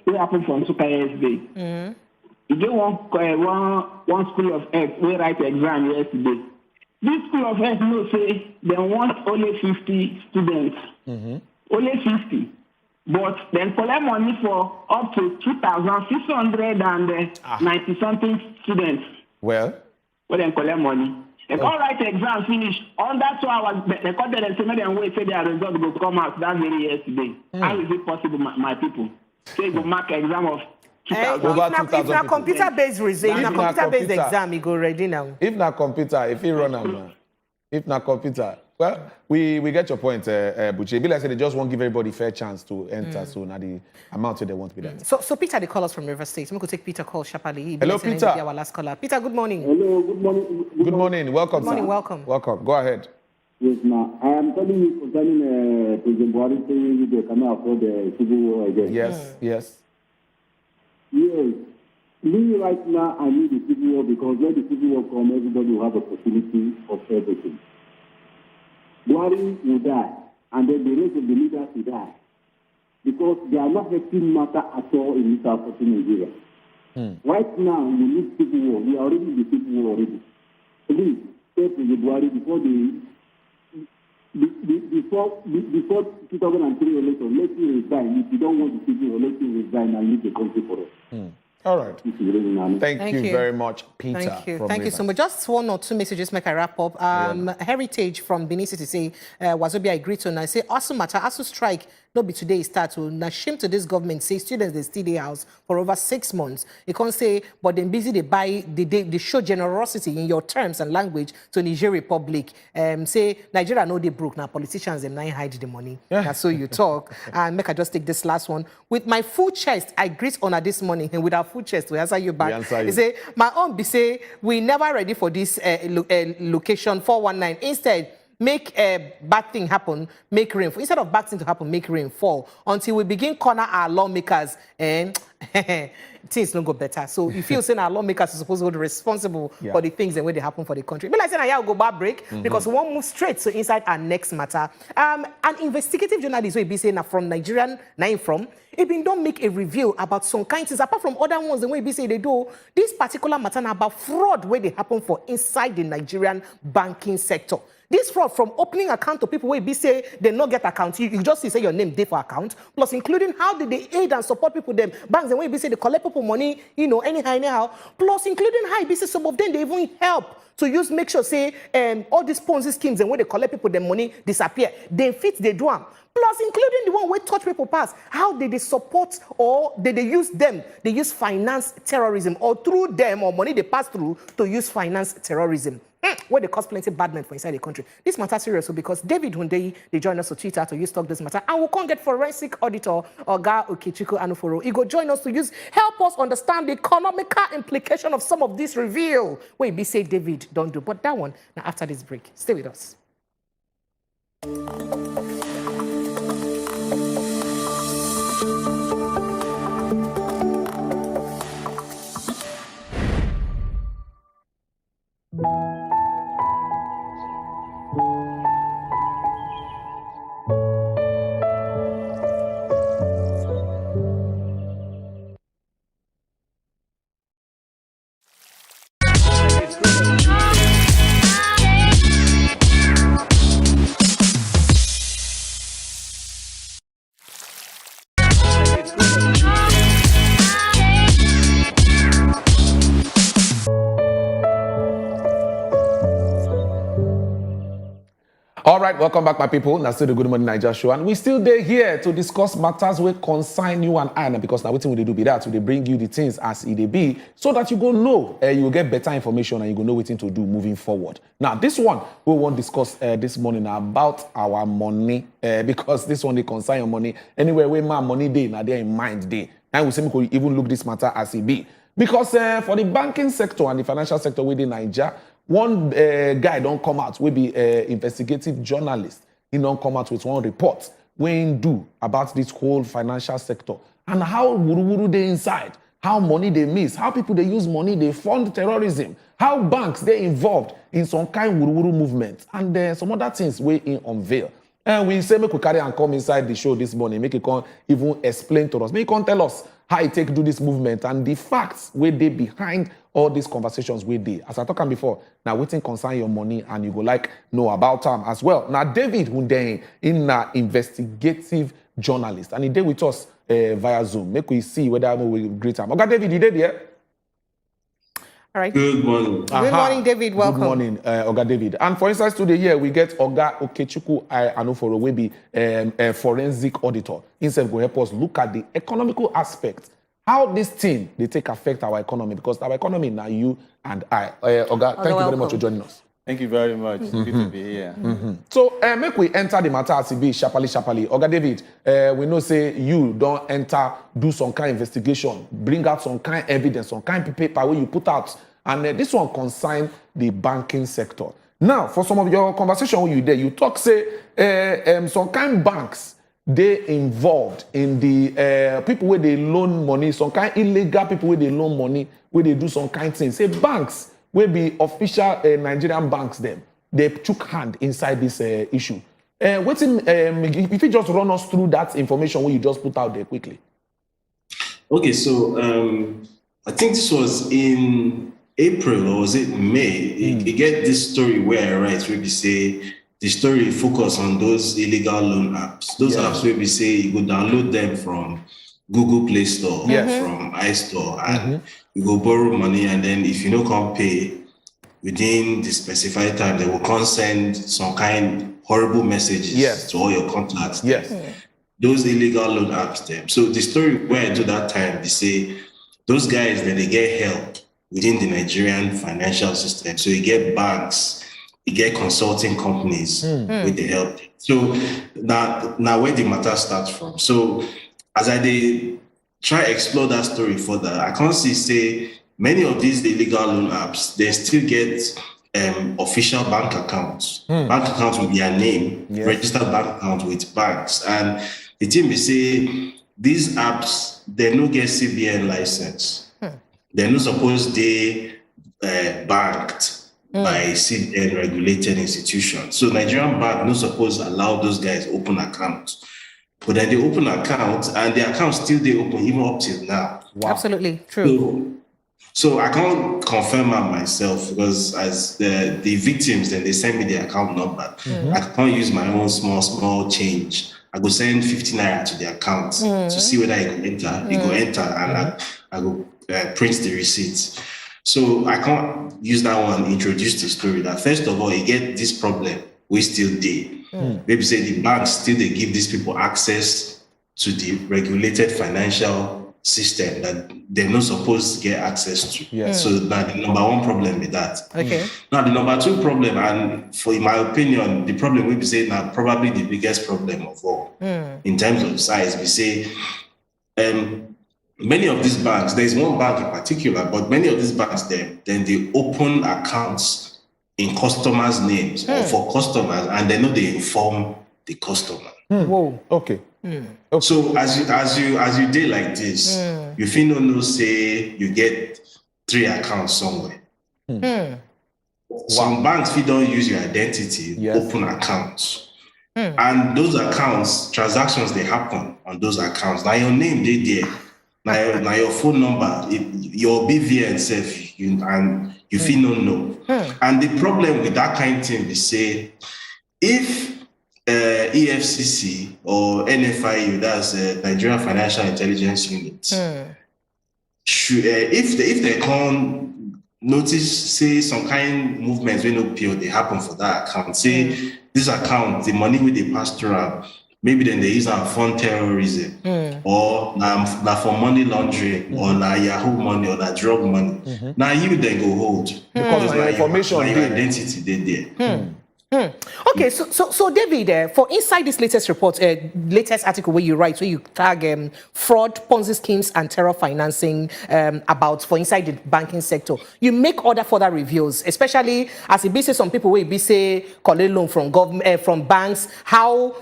what happened for Nsuka yesterday? If they want one school of health, we write exam yesterday. This school of health no say they want only 50 students. Only 50. But then collect money for up to 2,690 something students. Well, then collect money. They all write exam finish. Under 2 hours, they call them and say, and wait, say their result will come out that very yesterday. How is it possible, my people? Say you mark exam of 2,000. If na computer-based exam, you go ready now. If na computer, if you run am, if na computer. Well, we get your point, Buchi. Be like say they just won't give everybody fair chance to enter, so now the amount they want to be that. So Peter, they call us from River State. We could take Peter call sharply. Hello, Peter. Our last caller. Peter, good morning. Hello, good morning. Good morning. Welcome, Good morning, sir. welcome. Welcome. Go ahead. Yes, ma'am. I am telling you concerning President Buhari saying they cannot afford the civil war again. Yes, yes. Yes. Me right now, I need the civil war because when the civil war comes, everybody will have a possibility of everything. Buhari will die, and then the rest of the leaders will die. Because they are not helping matter at all in this African Nigeria. Right now, we need civil war. We are already in the civil war already. Please, say to the Buhari before 2003 election, let me resign. If you don't want the civil war, let me resign and leave the country for us. All right. Thank you very much, Peter. Thank you so much. Just one or two messages make I wrap up. Heritage from Benin City say, Wazobia agreed to and I say, ASUU matter, ASUU strike. no be today start to na shame to this government say students they stay their house for over 6 months. You can't say, but then busy they buy they show generosity in your terms and language to Niger Republic. Say Nigeria know they broke now. Politicians them now hide the money. That's so you talk. And make I just take this last one. With my full chest, I greet honor this morning, and with our full chest, we answer you back. You say, my own be say, we never ready for this location 419. Instead, make a bad thing happen, make rain. Instead of bad thing to happen, make rain fall. Until we begin corner our lawmakers and things don't go better. So if you say our lawmakers are supposed to be responsible for the things and when they happen for the country. But like I said, I will go back break because we won't move straight to inside our next matter. An investigative journalist will be saying from Nigerian, it been don't make a review about some kind of things apart from other ones the way be say they do. This particular matter about fraud where they happen for inside the Nigerian banking sector. This fraud from opening account to people where be say they not get account. You just see say your name there for account. Plus including how did they aid and support people them banks and when be say they collect people money, anyhow. Plus including how be say some of them they even help to use make sure say all these Ponzi schemes and when they collect people their money disappear. They fit they do them. Plus including the one where touch people pass. How did they support or did they use them? They use finance terrorism or through them or money they pass through to use finance terrorism. Where they cause plenty bad men for inside the country. This matter serious because David Hundeyin, they join us to Twitter to use talk this matter. And we can't get forensic auditor Oga Okechukwu Anuforo. He go join us to help us understand the economical implication of some of this reveal. Wait, be say David don't do. But that one, now after this break. Stay with us. All right, welcome back, my people. Now, still the Good Morning Nigeria show, and we still there here to discuss matters where concern you and I. Because now, what we do be that they bring you the things as it be, so that you go know, you will get better information and you go know what to do moving forward. Now, this one we want to discuss this morning about our money, because this one they concern your money. Anywhere where my money day, now they're in mind day, and we say we could even look this matter as it be, because for the banking sector and the financial sector within Nigeria. One guy don't come out, will be investigative journalist. He don't come out with one report when do about this whole financial sector and how wuru they inside, how money they miss, how people they use money, they fund terrorism, how banks they involved in some kind of wuru movement and some other things we in unveil. And we say make we carry and come inside the show this morning, make it come even explain to us, make it come tell us how it take do this movement and the facts where they behind all these conversations with they. As I talked about, now waiting concern your money and you go like know about them as well. Now David Hundeyin in an investigative journalist and he did with us via Zoom. Make we see whether we greet him. Okay, David, you did here? All right. Good morning. Good morning, David. Welcome. Good morning, Oga David. And for instance, today here we get Oga Okechukwu Anuforo, will be a forensic auditor. Instead, go help us look at the economical aspect. How this thing they take affect our economy, because our economy now you and I. Oga, thank you very much for joining us. Thank you very much. Good to be here. So make we enter the matter as it be sharply. Oga David, we know say you don't enter, do some kind of investigation, bring out some kind of evidence, some kind of paper where you put out, and this one concern the banking sector. Now, for some of your conversation when you there, you talk say some kind of banks they involved in the people where they loan money, some kind of illegal people where they loan money, where they do some kind of things. Say banks will be official Nigerian banks them. They took hand inside this issue. If you just run us through that information when you just put out there quickly. Okay, so I think this was in April or was it May? You get this story where I write where we say the story focus on those illegal loan apps. Those apps where we say you go download them from Google Play Store, from iStore, and you go borrow money, and then if you don't come pay within the specified time, they will send some kind horrible messages to all your contacts. those illegal loan apps them. So the story where I do that time, they say those guys then they get help within the Nigerian financial system. So you get banks, you get consulting companies with the help. So now where the matter starts from. So as I did try explore that story further, I can't say many of these illegal loan apps, they still get official bank accounts. Bank accounts with their name, registered bank account with banks. And the team will say these apps, they no get CBN license. They're not supposed they banked by CBN regulated institutions. So Nigerian bank not supposed to allow those guys open accounts. But then they open accounts and the accounts still they open even up till now. Wow. Absolutely true. So I can't confirm that myself because as the victims, then they send me the account number. I can't use my own small change. I go send 50 naira to the account to see whether it go enter. It go enter and I go print the receipts. So I can't use that one, introduce the story that first of all, you get this problem, we still did. Maybe say the banks still they give these people access to the regulated financial system that they're not supposed to get access to. So now the number one problem is that. Now the number two problem, and for in my opinion, the problem we be saying now probably the biggest problem of all in terms of size. We say many of these banks, there's one bank in particular, but many of these banks then they open accounts in customers' names or for customers, and they know they inform the customer. Whoa. Okay. So as you did like this, you feel no say you get 3 accounts somewhere. Some banks if don't use your identity, open accounts. And those accounts, transactions they happen on those accounts. Now your name they there. Now your phone number, your BVN self, and you feel no know. And the problem with that kind of thing, we say, if EFCC or NFIU, that's Nigerian Financial Intelligence Unit, should, if they can't notice, say some kind of movements when no PO they happen for that account, say this account, the money with the pastoral, maybe then they use and fund terrorism, or for money laundering, or Yahoo money, or drug money. Now you then go hold because my information, your identity they there. Okay, so David, for inside this latest report, latest article where you write, where you tag fraud, Ponzi schemes, and terror financing about for inside the banking sector, you make other further reviews, especially as it be say some people will be say collect loan from government, from banks. How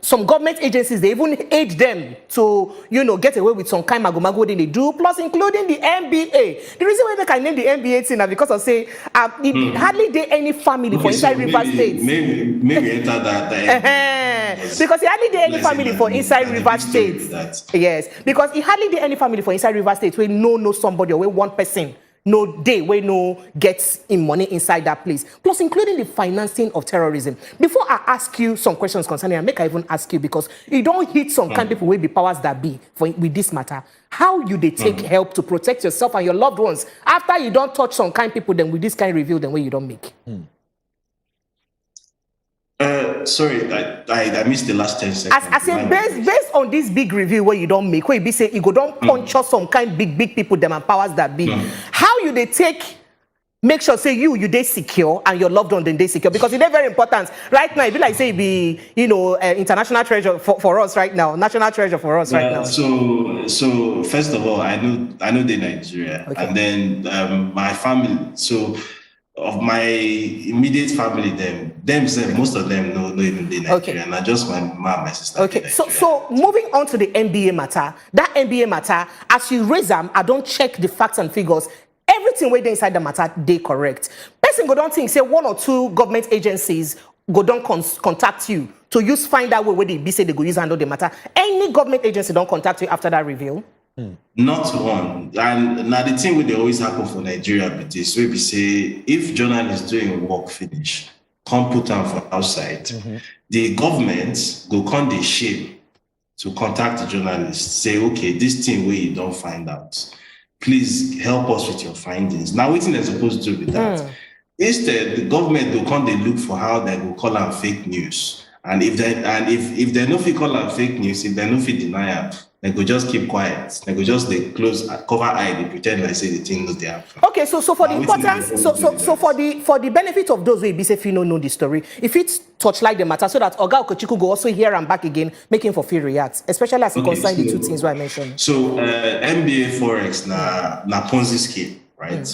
some government agencies they even aid them to get away with some kind mago they do, plus including the NBA. The reason why they can name the NBA thing now because I say hardly there any family for inside. Maybe enter that. Because he hardly did any family for inside River State. Yes, because he hardly did any family for inside River State where no somebody or where one person no day where no gets in money inside that place. Plus including the financing of terrorism. Before I ask you some questions concerning it, I even ask you because you don't hit some kind of people where the powers that be with this matter. How you they take help to protect yourself and your loved ones after you don't touch some kind of people then with this kind of review then where you don't make? Sorry, I missed the last 10 seconds. I say based on this big review where you don't make, where you be say you go don't punch us some kind big people them and powers that be. How you they make sure say you they secure and your loved one then they secure because it's very important. Right now, it be like say it be international treasure for us right now, national treasure for us right now. So first of all, I know the Nigeria, and then my family. So of my immediate family, most of them know even the Nigerian, not just my mom, my sister. Okay, so moving on to the NBA matter, that NBA matter, as you raise them, I don't check the facts and figures. Everything where they inside the matter, they correct. Person go don't think, say 1 or 2 government agencies go don't contact you to find out where they be say they go use handle the matter. Any government agency don't contact you after that review? Not one. And now the thing will always happen for Nigeria with this, where we say if journalists doing work finish, come put them from outside, the government go come the shame to contact the journalists, say, okay, this thing where you don't find out, please help us with your findings. Now, what they're supposed to do with that? Instead, the government will come they look for how they will call them fake news And if they no fit call am fake news, if they no fit deny am, they go just keep quiet. They go just they close, cover eye, they pretend like say the thing no dey happen. Okay, so for the importance, so for the benefit of those who be say no know the story, if it's touchlight the matter, so that Oga Okochiku go also hear and back again, making for free react, especially as it concerns the two things I mentioned. So MBA Forex na Ponzi scheme, right?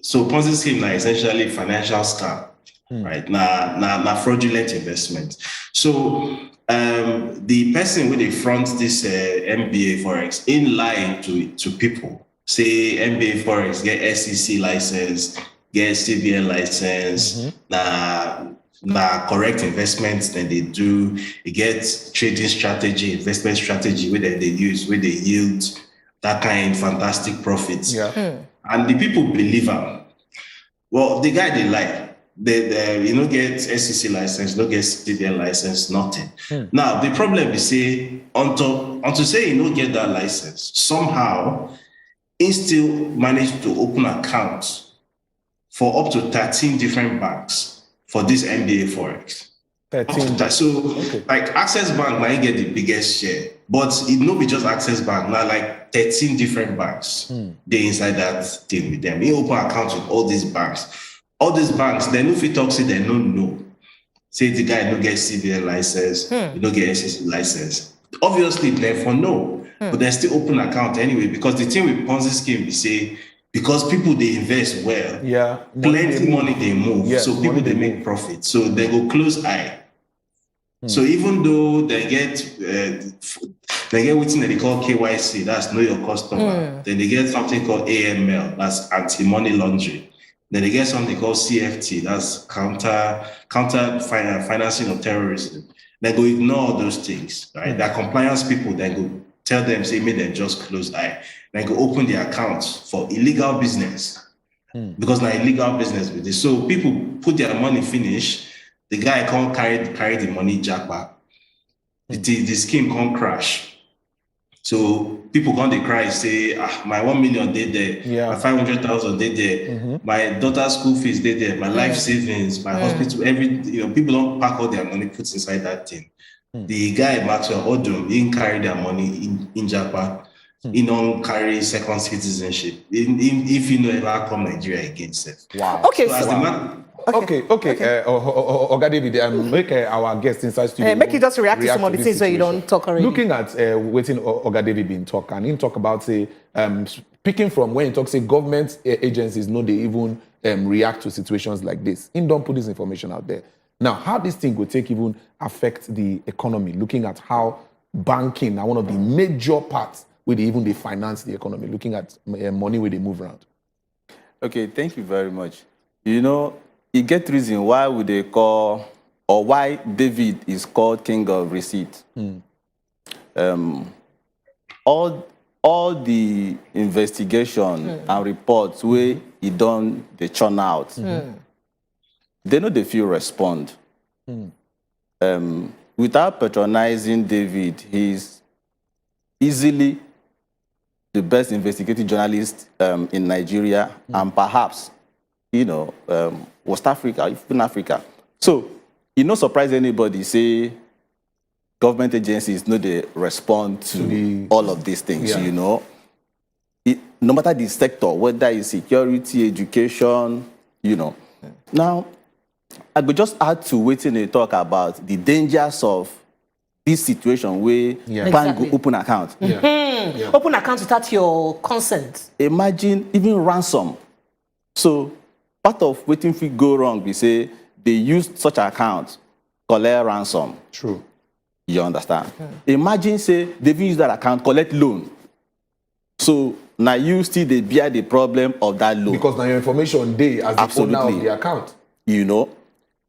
So Ponzi scheme na essentially financial scam, right? Na fraudulent investment. So the person with they front this MBA Forex in line to people say MBA Forex get SEC license, get CBN license, na correct investments then they do. It gets trading strategy, investment strategy where they use, where they yield that kind of fantastic profits. And the people believe him. Well, the guy they lie. They you know get SEC license, no get CBN license, nothing. Now the problem is say until say you don't get that license, somehow he still managed to open accounts for up to 13 different banks for this MBA Forex. 13. So like Access Bank might get the biggest share, but it not be just Access Bank, now like 13 different banks. They inside that thing with them. He open accounts with all these banks. All these banks, they know if you talk, say they don't know. Say the guy no get CBN license, you don't get SEC license. Obviously, therefore no, but they still open account anyway, because the thing with Ponzi scheme is say, because people they invest well, plenty money they move, so people they make profit, so they go close eye. So even though they get what's they call KYC, that's know your customer, then they get something called AML, that's anti-money laundering. Then they get something called CFT, that's counter financing of terrorism. They go ignore those things, right? That compliance people then go tell them, say, make them just close eye. Then go open the accounts for illegal business. Because now illegal business with this. So people put their money finish, the guy can't carry the money jackpot. The scheme can't crash. So people come they cry, say, my 1 million did there, my 500,000 did there, my daughter's school fees did there, my life savings, my hospital, people don't pack all their money, put inside that thing. The guy Maxwell Odom, he didn't carry their money in Japan. He don't carry second citizenship. If he no ever come Nigeria again, sir. Wow. Okay, so Okay. Oga David, make our guest inside studio. Make you just react to some of the things where you don't talk already. Looking at waiting Oga David been talk, and he talk about say picking from when he talks say government agencies know they even react to situations like this. He don't put this information out there. Now, how this thing will take even affect the economy? Looking at how banking are one of the major parts where they finance the economy. Looking at money where they move around. Okay, thank you very much. You know, you get reason why would they call, or why David is called king of receipt. All the investigation and reports where he done they churn out, they know they feel respond. Without patronizing David, he's easily the best investigative journalist in Nigeria, and perhaps, you know, West Africa, even Africa. So, it no surprise anybody say government agencies know they respond to all of these things, you know. No matter the sector, whether it's security, education, you know. Now, I would just add to waiting to talk about the dangers of this situation where bank go open account. Open account without your consent. Imagine even ransom. So part of waiting if go wrong, we say they use such account, collect ransom. True. You understand? Imagine say they've used that account, collect loan. So now you still they bear the problem of that loan. Because now your information they as the owner of the account. You know.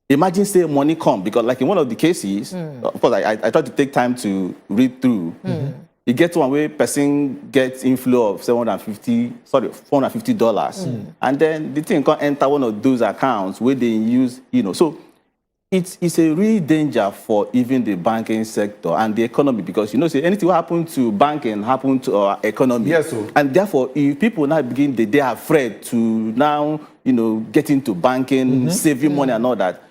Imagine say money come, because like in one of the cases, of course I tried to take time to read through. You get one where person gets inflow of $450, and then the thing can enter one of those accounts where they use, you know. So it's a real danger for even the banking sector and the economy, because you know, say anything will happen to banking happen to our economy. Yes, sir. And therefore, if people now begin, they are afraid to now, you know, get into banking, saving money and all that.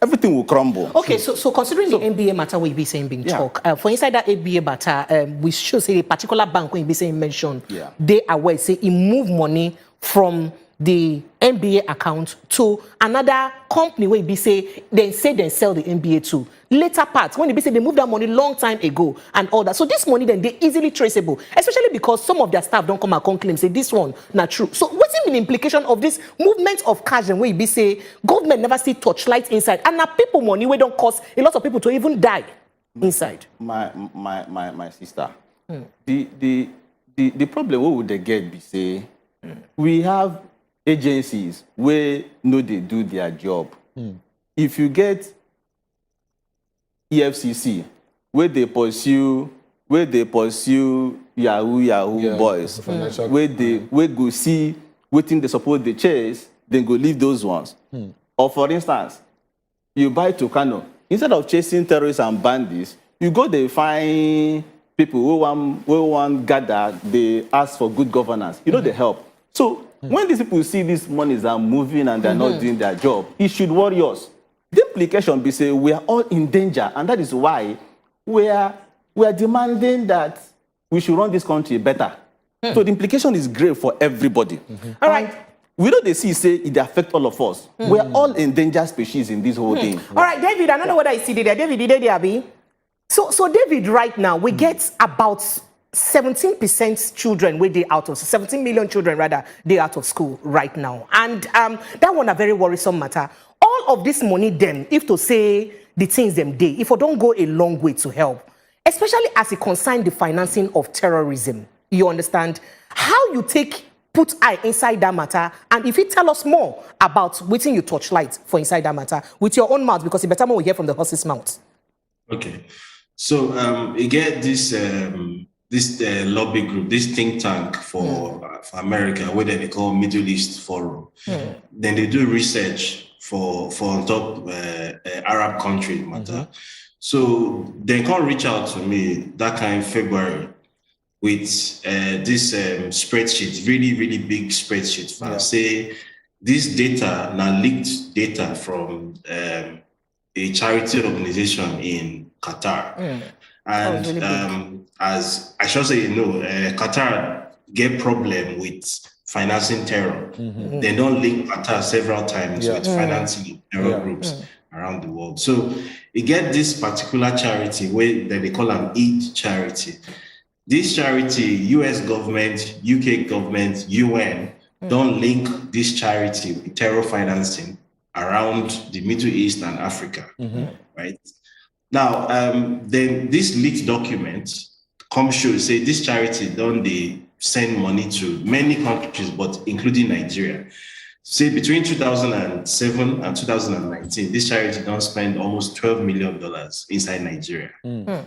everything will crumble. Okay, so considering the NBA matter we be saying being talk, for inside that NBA matter, we should say a particular bank when you be saying mention, they are where say it move money from the NBA account to another company where be say they sell the NBA to. Later part, when they say they moved that money long time ago and all that. So this money then they easily traceable, especially because some of their staff don't come and claim say this one not true. So what's the implication of this movement of cash and where be say government never see touchlight inside and now people money we don't cause a lot of people to even die inside. My sister, the problem what would they get be say we have agencies where no they do their job. If you get EFCC where they pursue Yahoo boys, where go see waiting they support the chase, then go leave those ones. Or for instance, you buy Tucano, instead of chasing terrorists and bandits, you go they find people who want gather, they ask for good governance. You know they help. So when these people see these monies are moving and they're not doing their job, it should worry us. The implication be say we are all in danger, and that is why we are demanding that we should run this country better. So the implication is great for everybody. All right. We know they see say it affect all of us. We are all endangered species in this whole thing. All right, David, I don't know what I see there. David, did they Abi? So David, right now we get about 17% children where they out of 17 million children rather they out of school right now, and that one a very worrisome matter. All of this money, then, if to say the things them day, if we don't go a long way to help, especially as it concerns the financing of terrorism, you understand how you put eye inside that matter, and if you tell us more about waiting you touch light for inside that matter with your own mouth, because it better more we hear from the horse's mouth. Okay, so you get this. This lobby group, this think tank for America, where they call Middle East Forum. Then they do research for on top Arab country matter. So they can reach out to me that kind of February with this spreadsheet, really big spreadsheet. Say this data now leaked data from a charity organization in Qatar. And as I should say, Qatar get problem with financing terror. They don't link Qatar several times with financing terror groups around the world. So you get this particular charity where they call them Eid charity. This charity, US government, UK government, UN, don't link this charity with terror financing around the Middle East and Africa, right? Now, then this leaked document come show say this charity don't they send money to many countries, but including Nigeria. Say between 2007 and 2019, this charity don't spend almost $12 million inside Nigeria. Right?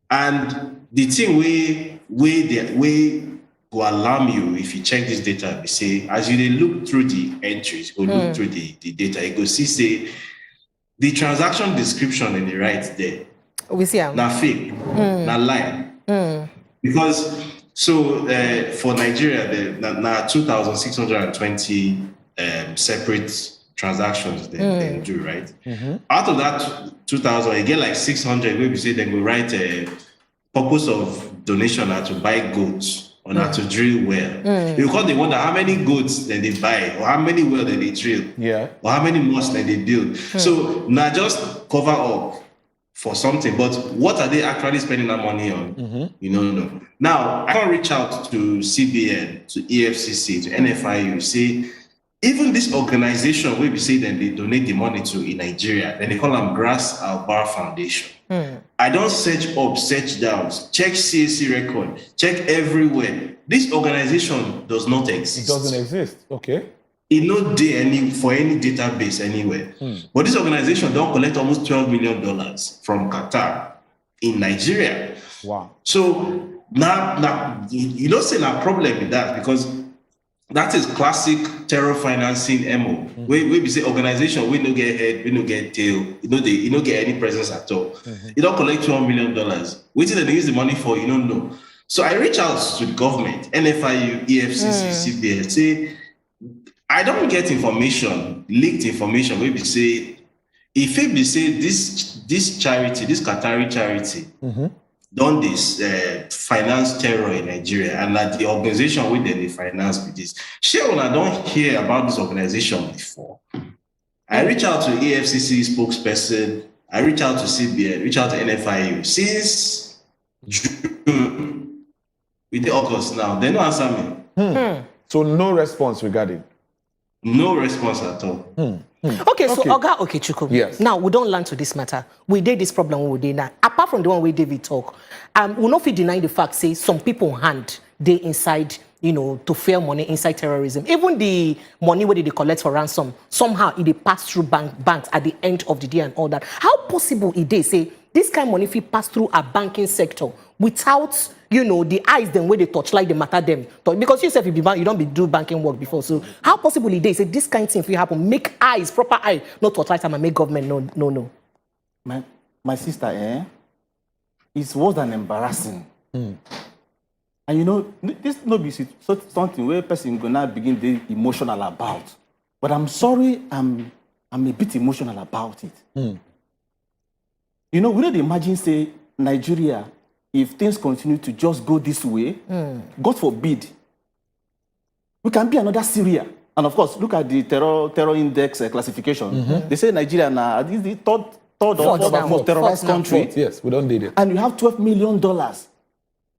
And the thing we will alarm you if you check this data, we say as you look through the entries or look through the data, you go see say the transaction description in the right there. We see now fake, now lie. Because so for Nigeria, now 2,620 separate transactions they do, right? Out of that 2,000, you get like 600 where we say they will write a purpose of donation are to buy goats or not to drill well. Because they wonder how many goats that they buy or how many wells that they drill, or how many mosques that they build. So not just cover up for something, but what are they actually spending that money on? You know. Now I can reach out to CBN, to EFCC, to NFIU, say even this organization where we say that they donate the money to in Nigeria, then they call them Grass Al Bar Foundation. I don't search up, search down, check CAC record, check everywhere. This organization does not exist. It doesn't exist. Okay. It not there for any database anywhere. But this organization don't collect almost $12 million from Qatar in Nigeria. Wow. So now you don't see a problem with that, because that is classic terror financing MO. Where we say organization, we don't get head, we don't get tail, you don't get any presence at all. You don't collect $12 million. Waiting that they use the money for, you don't know. So I reach out to the government, NFIU, EFCC, CBN, say, I don't get information, leaked information, where we say if it be say this charity, this Qatari charity, done this finance terror in Nigeria, and that the organization with they finance with this. Sure, I don't hear about this organization before. I reach out to AFCC spokesperson, I reach out to CBN, reach out to NFIU. Since June, with the August now, they don't answer me. So no response regarding? No response at all. Okay, so Oga Okechukwu. Yes. Now we don't learn to this matter. We did this problem we did now. Apart from the one we David talk, we not fit deny the fact say some people hand they inside, you know, to fair money inside terrorism. Even the money where they collect for ransom, somehow it they pass through banks at the end of the day and all that. How possible it they say this kind of money if pass through a banking sector without, you know, the eyes them where they touch like they matter them? Because yourself you don't do banking work before. So how possible it they say this kind of thing if you happen, make eyes, proper eye, not touch like time and make government no. My sister, it's worse than embarrassing. And you know, this no be something where a person gonna begin to emotional about. But I'm sorry, I'm a bit emotional about it. You know, we don't imagine say Nigeria, if things continue to just go this way, God forbid, we can be another Syria. And of course, look at the terror index classification. They say Nigeria now is the third or fourth most terrorized country. Yes, we don't need it. And you have $12 million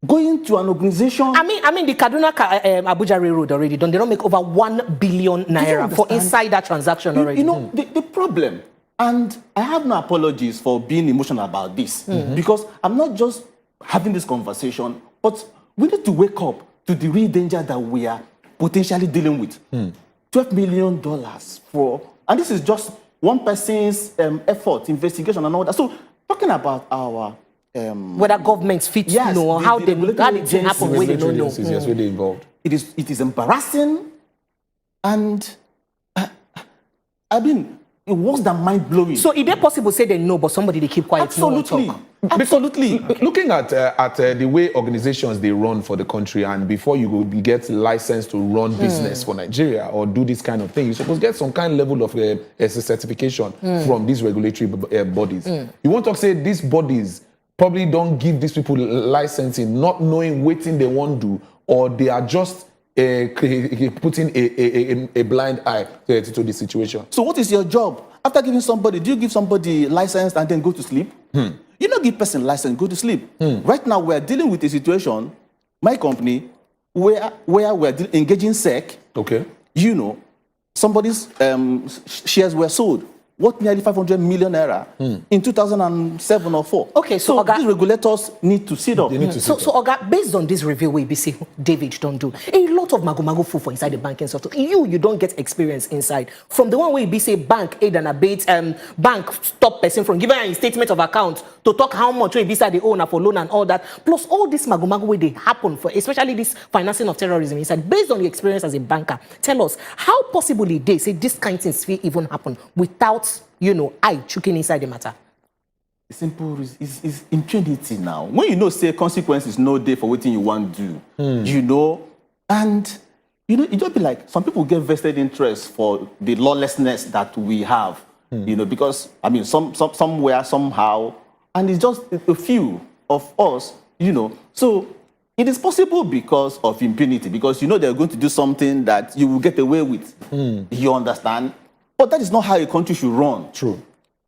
going to an organization. I mean, the Kaduna Abuja Railroad already done. They don't make over 1 billion naira for inside that transaction already. You know, the problem, and I have no apologies for being emotional about this, because I'm not just having this conversation, but we need to wake up to the real danger that we are potentially dealing with. $12 million for, and this is just one person's effort, investigation, and all that. So, talking about our whether governments fit, yes, know how they happen when they don't know. Yes, where they involved. It is embarrassing, and I mean, it worse than mind blowing. So, is it possible say they know, but somebody they keep quiet? Absolutely. No Absolutely. Looking at the way organizations they run for the country, and before you go get licensed to run business for Nigeria or do this kind of thing, you're supposed to get some kind of level of certification from these regulatory bodies. You want to say these bodies probably don't give these people licensing, not knowing what thing they want to do, or they are just putting a blind eye to the situation. So what is your job? After giving somebody, do you give somebody license and then go to sleep? You don't give person license, go to sleep. Right now, we're dealing with a situation, my company, where we're engaging SEC. Okay. You know, somebody's shares were sold. What nearly 500 million naira in 2007 or 4. Okay, so these regulators need to sit up. So Oga, based on this review we say David don't do a lot of mago food for inside the banking sector. You don't get experience inside. From the one where you say bank aid and abate, bank stop person from giving a statement of account to talk how much we beside the owner for loan and all that. Plus all this mago way they happen for, especially this financing of terrorism inside. Based on your experience as a banker, tell us how possibly they say this kind of things will even happen without, you know, I choking inside the matter. The simple is impunity now. When you know, say consequences no day for what you want to do, you know, and you know, it don't be like some people get vested interest for the lawlessness that we have, you know, because I mean, somewhere, somehow, and it's just a few of us, you know. So it is possible because of impunity, because you know they're going to do something that you will get away with. You understand? But that is not how a country should run. True.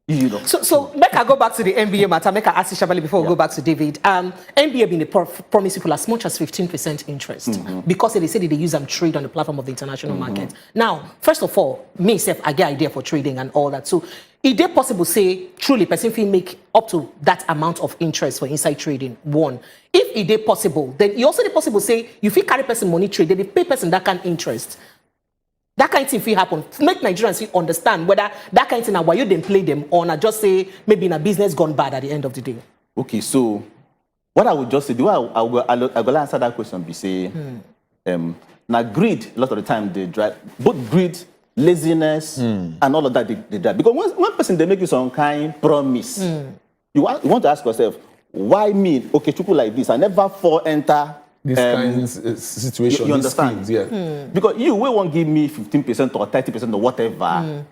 You know. So make I go back to the NBA matter. Make I ask you Shabali before we go back to David. NBA been promise people as much as 15% interest because they say that they use them trade on the platform of the international market. Now, first of all, me self I get idea for trading and all that. So, is it possible say truly person fee make up to that amount of interest for inside trading? One, if it is possible, then it also is possible say you feel carry person money trade, they pay person that kind of interest. That kind of thing will happen. Make Nigerians understand whether that kind of thing, why you didn't play them, or not just say maybe in a business gone bad at the end of the day. Okay, so what I would just say, the way I will answer that question be say, now greed, a lot of the time they drive, both greed, laziness, and all of that they drive. Because one person, they make you some kind promise. You want to ask yourself, why me, okay, people like this, I never enter this kind of situation. You understand? Schemes, yeah. Because you won't give me 15% or 30% or whatever.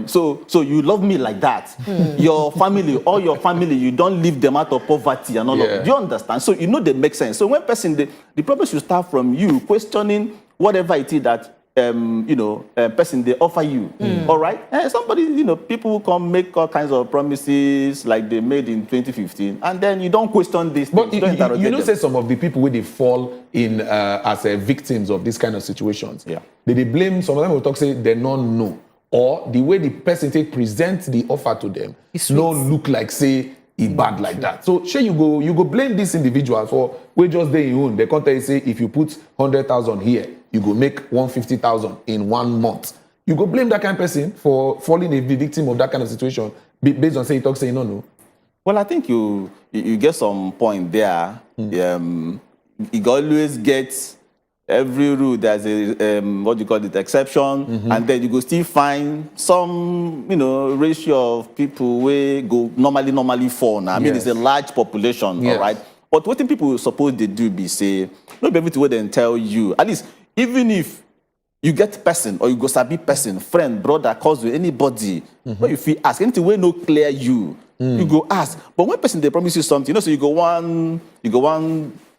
So you love me like that. Your family, all your family, you don't leave them out of poverty and all of that. Do you understand? So you know they make sense. So when person, the problem should start from you questioning whatever it is that person they offer you. All right? And somebody, people who come make all kinds of promises like they made in 2015, and then you don't question this. But you say some of the people where they fall in as victims of this kind of situations. Yeah. They blame, some of them will talk, say they don't know. Or the way the person presents the offer to them no look like say it bad like that. So sure you go blame this individual for we just they own. They can't tell you say if you put 100,000 here, you go make 150,000 in 1 month. You go blame that kind of person for falling a victim of that kind of situation based on say no. Well, I think you get some point there. You always get every rule there's a what do you call it, exception, and then you go still find some ratio of people where go normally fall. Now I mean it's a large population, all right. But what people suppose they do be say not everything what they tell you. At least even if you get person or you go sabi person, friend, brother, cousin, anybody, when you feel ask anything where no clear you go ask. But when person they promise you something, so you go one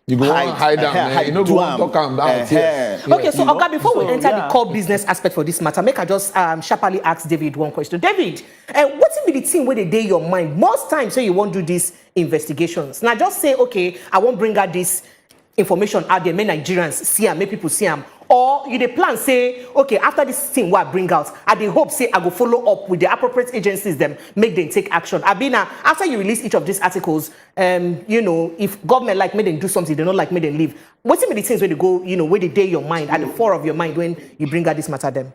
hide down, you know, go and talk down. Okay, so Oga, before we enter the core business aspect for this matter, make I just sharply ask David one question. David, what's be the thing where they day your mind? Most times, so you won't do these investigations. Now, just say, okay, I won't bring out this information out there, make Nigerians see them, make people see them. Or you the plan say, okay, after this thing what I bring out, I the hope say I go follow up with the appropriate agencies, them make them take action. Abina, after you release each of these articles, if government like make them do something, they don't like make them leave. What's the things where they go, where they day your mind, at the fore of your mind when you bring out this matter them?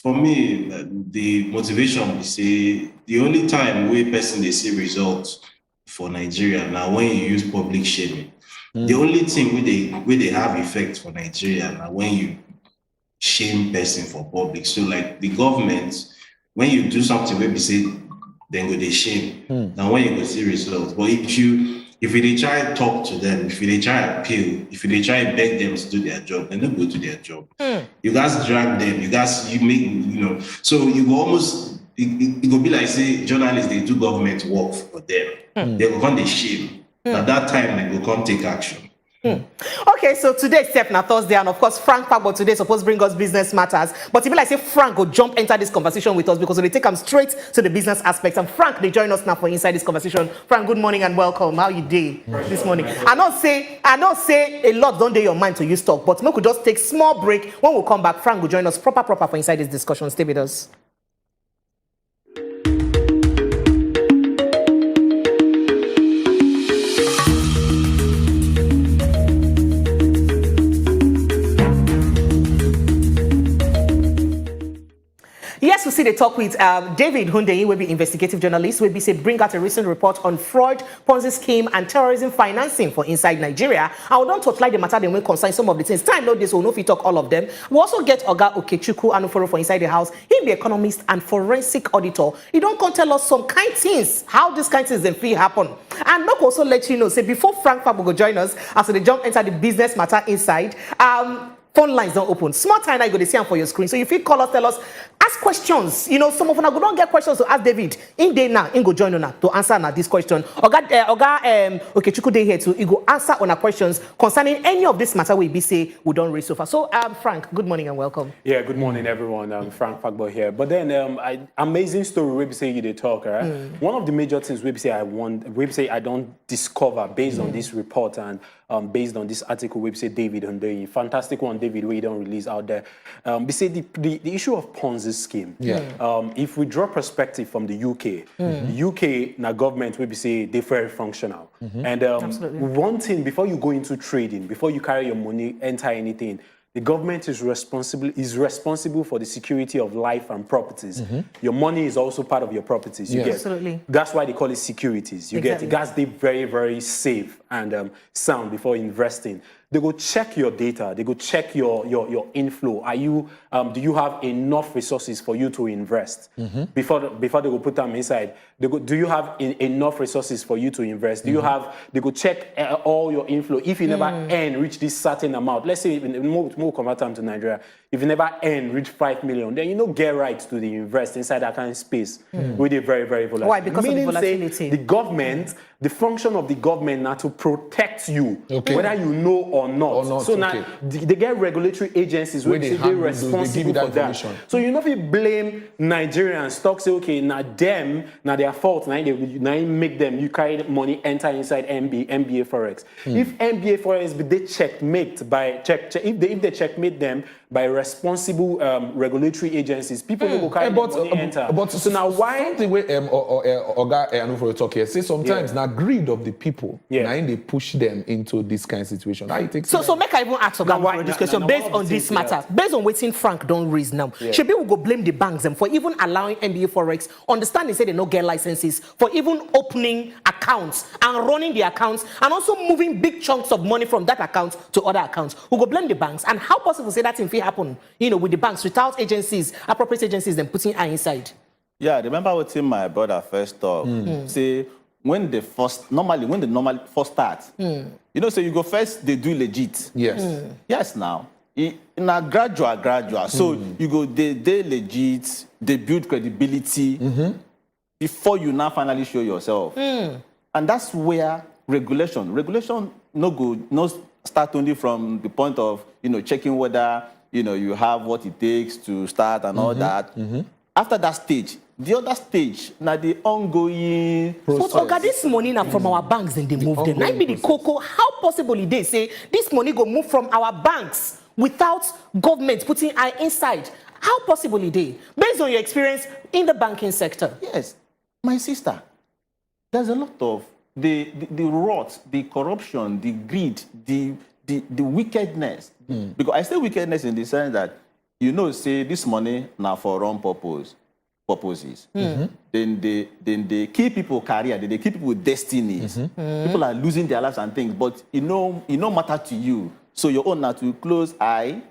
For me, the motivation is say the only time where person they see results for Nigeria now when you use public shaming. The only thing where they have effect for Nigeria now when you shame person for public. So like the government, when you do something where we say then go they shame. Now when you go see results. But if they try to talk to them, if they try to appeal, if they try to beg them to do their job, then they go do their job. You guys drag them, you make so you go almost it go be like say journalists they do government work for them. They go come they shame. At that time, they will come take action. Okay, so today's step now Thursday, and of course, Frank Pagbo today supposed to bring us business matters. But even like say Frank will jump enter this conversation with us because they take them straight to the business aspects. And Frank, they join us now for inside this conversation. Frank, good morning and welcome. How you doing this morning? I not say a lot don't day your mind to use talk, but we could just take small break. When we come back, Frank will join us proper for inside this discussion. Stay with us. Yes, we see the talk with David Hundeyin, will be investigative journalist, will be say bring out a recent report on fraud, Ponzi scheme, and terrorism financing for inside Nigeria. I will not outline the matter, then we concern some of the things. Time note this, we'll know if we talk all of them. We also get Oga Okechukwu Anuforo for inside the house. He'll be economist and forensic auditor. He don't come tell us some kind things, how these kind of things then free happen. And Nok also let you know, say before Frank Pagbo go join us, after they jump enter the business matter inside, phone lines don't open. Small time I go to see them for your screen. So if you call us, tell us, ask questions. Some of them don't get questions to ask David. In day now, in go join on to answer now this question. Okay, Chuku day here too. You go answer on our questions concerning any of this matter we be say we don't raise so far. So Frank, good morning and welcome. Yeah, good morning everyone. I'm Frank Pagbo here. But then amazing story we be say you they talk, right? One of the major things we be say I don't discover based on this report and based on this article we say David Hundeyin, fantastic one David we don't release out there. We say the issue of Ponzi scheme. If we draw perspective from the UK, UK now government we say they're very functional. And one thing before you go into trading, before you carry your money, enter anything, the government is responsible for the security of life and properties. Your money is also part of your properties. You get, absolutely. That's why they call it securities. You get it. Guys, they very, very safe and sound before investing. They go check your data. They go check your inflow. Are you do you have enough resources for you to invest? Before they go put them inside. They go, do you have enough resources for you to invest? Do you have? They go check all your inflow. If you never reach this certain amount, let's say more convert time to Nigeria. if you never earn reach 5 million, then you don't get right to the invest inside that kind of space with a very, very volatile. Why? Because meaning of the volatility. say the government, the function of the government now to protect you, whether you know or not. So now they get regulatory agencies where they responsible for that. So you know if you blame Nigerians, talk say okay, now them, now their fault, now they make them you carry money enter inside MBA Forex. If MBA Forex they checkmate by if they checkmate them by responsible regulatory agencies, people will carry money enter. But so now why something where Oga Anufo talk here say sometimes now greed of the people now they push them into this kind of situation. How you take so make I even ask Oga for this question based on this matter, based on waiting Frank don't raise now. Should people go blame the banks them for even allowing MBA Forex? Understand they say they no get licenses for even opening accounts and running the accounts and also moving big chunks of money from that account to other accounts. Who go blame the banks? And how possible say that in happen, with the banks without agencies, appropriate agencies, then putting eye inside? Yeah, remember what my brother first talk. Say when the normal first start, so you go first, they do legit. Yes. Yes, now. In a gradual. So you go, they legit, they build credibility before you now finally show yourself. And that's where regulation no start only from the point of, checking whether, you have what it takes to start and all that. After that stage, the other stage, now the ongoing process. But Oga, this money now from our banks, then they move them. Might be the cocoa. How possible they say this money go move from our banks without government putting eye inside? How possible it is? Based on your experience in the banking sector. Yes, my sister, there's a lot of the rot, the corruption, the greed, the wickedness. Because I say wickedness in the sense that, say this money now for wrong purposes. Then they keep people career, they keep people destinies. People are losing their lives and things, but it no matter to you. So your own now to close eye,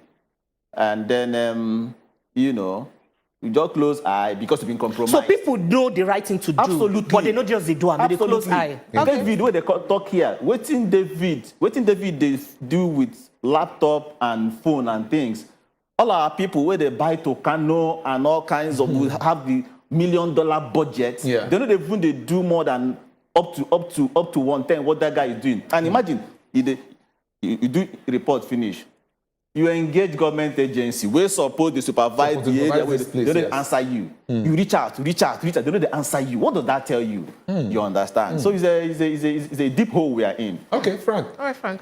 and then you just close eye because you've been compromised. So people know the right thing to do. Absolutely. But they not just they do, and they close eye. David, where they talk here, waiting David they do with laptop and phone and things. All our people where they buy Tocano and all kinds of will have the $1 million budget. They know they do more than up to 110 what that guy is doing. And imagine you do report finish. You engage government agency, we're supposed to supervise the area where they don't answer you. You reach out, they don't answer you. What does that tell you? You understand? So it's a deep hole we are in. Okay, Frank. All right, Frank.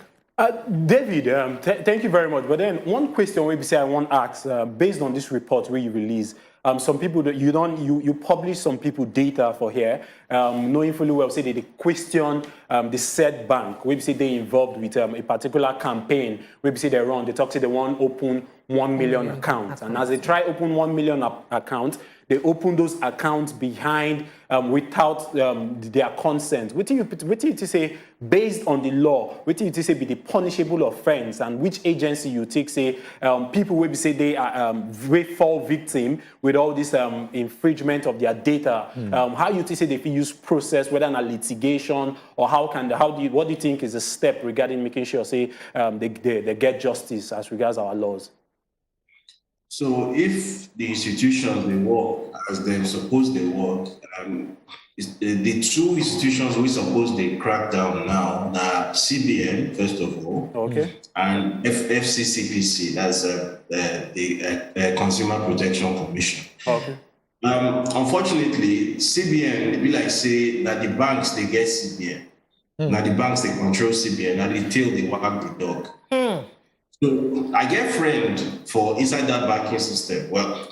David, thank you very much. But then one question maybe say I want to ask, based on this report where you release, some people that you publish some people data for here, knowing fully well say they question the said bank, we say they involved with a particular campaign, we say they run, they talk say they want open 1 million accounts, and as they try open 1 million account, they open those accounts behind without their consent. What do you say based on the law? What do you say be the punishable offense, and which agency you take say people will say they are fall victim with all this infringement of their data? How you say they use process, whether in a litigation or what do you think is a step regarding making sure say they get justice as regards our laws? So if the institutions they work as they suppose they work, the two institutions we suppose they crack down now are CBN first of all, and FCCPC, that's the Consumer Protection Commission. Unfortunately, CBN be like say that the banks they get CBN, now the banks they control CBN, and the tail they wag the dog. So I get friend for inside that banking system. Well,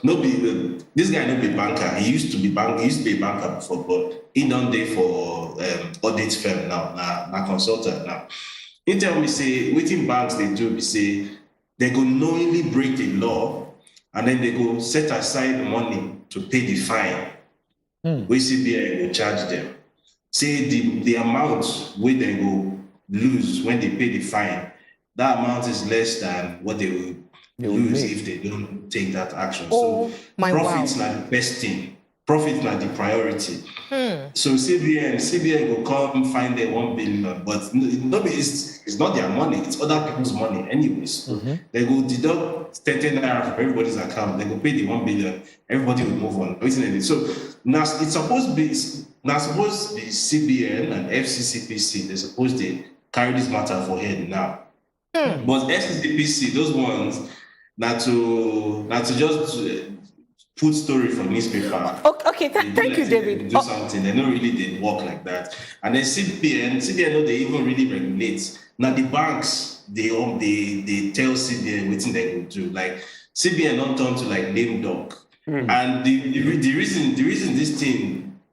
this guy no be banker. He used to be a banker before, but he done there for audit firm now, na consultant now. He tell me say, waiting banks they do, say they go knowingly break the law, and then they go set aside money to pay the fine. We CBN will charge them. Say the amount where they go lose when they pay the fine, that amount is less than what they will lose if they don't take that action. So profits are the best thing profit not the priority. So CBN will come find their 1 billion, but it's not their money, it's other people's money anyways. They go deduct 10 naira from everybody's account, they go pay the 1 billion, everybody will move on. So now it's supposed to be CBN and FCCPC, they're supposed to carry this matter for head now. But FCCPC, those ones, not to just put story for newspaper. Okay, thank you, David. Do something. They don't really did work like that. And then CBN, no, they even really regulate. Now the banks, they tell CBN what they will do. Like CBN don't turn to like lame dog. And the reason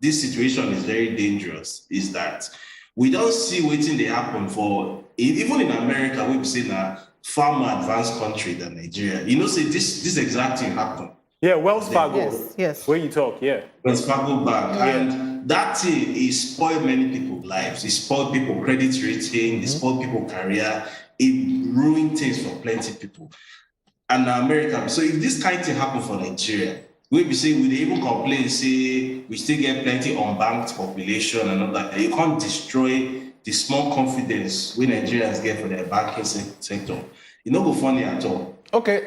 this situation is very dangerous is that we don't see waiting they happen for even in America. We say now far more advanced country than Nigeria. You know, say this exact thing happened. Yeah, Wells Fargo. Yes. Where you talk, yeah. Wells Fargo Bank. And that thing is spoiled many people's lives. It spoiled people's credit rating, it spoiled people's career, it ruined things for plenty of people. And America. So if this kind of thing happen for Nigeria, we even complain, say we still get plenty unbanked population and all that. You can't destroy the small confidence we Nigerians get for their banking sector. It's not go funny at all. Okay,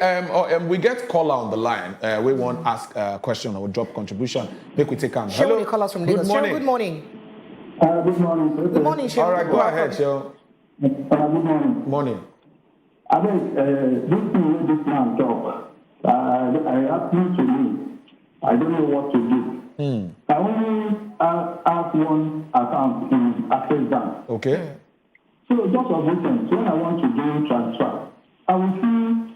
we get caller on the line. We want to ask a question or drop contribution. Make we take him. Hello, callers from Lagos. Good morning. Good morning. Good morning, Sheryl. All right, go ahead, Sheryl. Good morning. Morning. I mean, this thing with this man talk, I happened to me. I don't know what to do. I only have one account in Access Bank. Okay. So just of recent, when I want to do transfer, I will see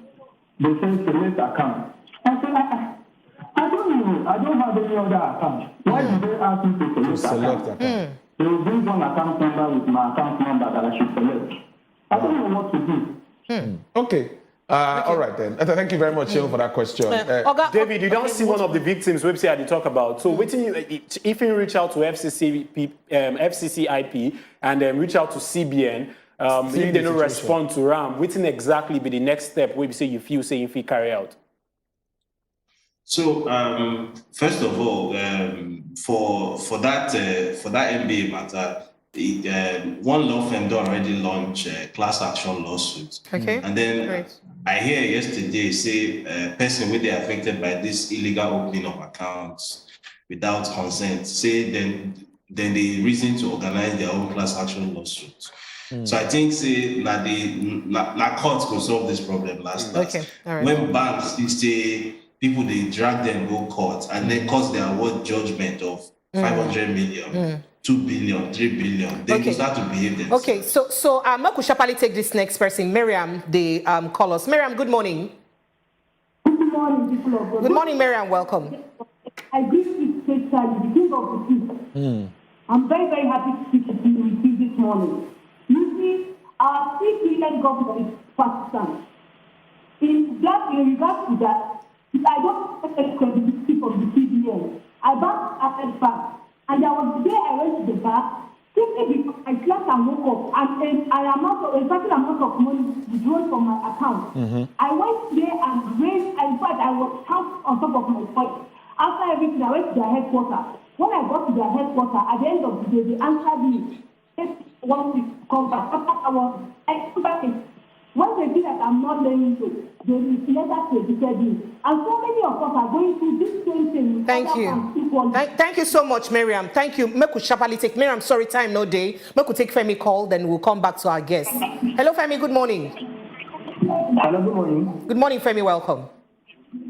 they say select account. I say, I don't know. I don't have any other account. Why did they ask me to select account? They will bring one account number with my account number that I should select. I don't know what to do. Okay. All right then. Thank you very much, Sheryl, for that question. David, you don't see one of the victims website you talk about. So if you reach out to FCCIP and then reach out to CBN, if they don't respond to RAM, what's exactly be the next step where you say if you carry out? So first of all, for that MBA matter, one law firm already launched a class action lawsuit. Okay. And then I hear yesterday say a person will be affected by this illegal opening of accounts without consent. Say then they reason to organize their own class action lawsuit. So I think say na courts could solve this problem last. Okay. All right. When banks say people they drag them go court and then cause their award judgment of 500 million. 2 billion, 3 billion, they will start to behave themselves. Okay, so Marco Shapali take this next person. Miriam, the call us. Miriam, good morning. Good morning, people of God. Good morning, Miriam, welcome. I greet you, the king of the king. I'm very, very happy to speak with you this morning. You see, our 3 billion government is Pakistan. In regards to that, I don't expect credibility from the CBN. I banked Access Bank. And there was the day I went to the bank, simply because I slept and woke up, and a certain amount of money withdrawn from my account. I went there and raised, in fact, I was out on top of my foot. After everything, I went to their headquarters. When I got to their headquarters, at the end of the day, they answered me. They wanted to come back. After I came back. When they see that I'm not learning to, they will later credited me. And so many of us are going through this same thing. Thank you. Thank you so much, Miriam. Thank you. Meku Shapali take Miriam, sorry, time no day. Meku take Femi call, then we'll come back to our guest. Hello, Femi, good morning. Hello, good morning. Good morning, Femi, welcome.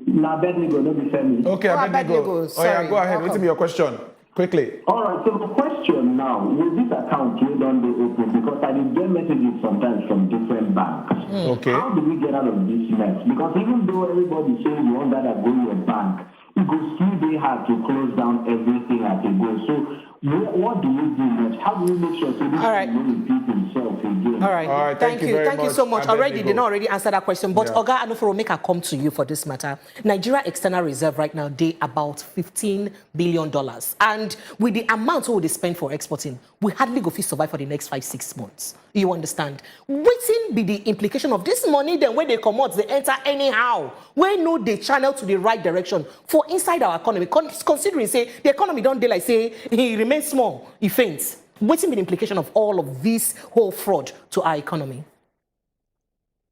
Abednego, not be Femi. Okay, Abednego. Sorry. Go ahead. What's your question? Quickly. All right, so the question now, with this account, we don't be open because I did get messages sometimes from different banks. Okay. How do we get out of this mess? Because even though everybody says you want that go to your bank, it goes really hard to close down everything as it goes. So What do you do? How do you make sure so this right. will repeat himself again? All right. Thank you. Thank you so much. And Already, they not already answered that question. But Oga Anuforo, make I come to you for this matter. Nigeria external reserve right now, they about $15 billion. And with the amount we spend for exporting, we hardly go fit survive for the next 5-6 months. You understand? Waiting be the implication of this money, then when they come out, they enter anyhow. We know they channel to the right direction for inside our economy. Considering, say, the economy don't dey like, say, he remains small, he faints. What's the implication of all of this whole fraud to our economy?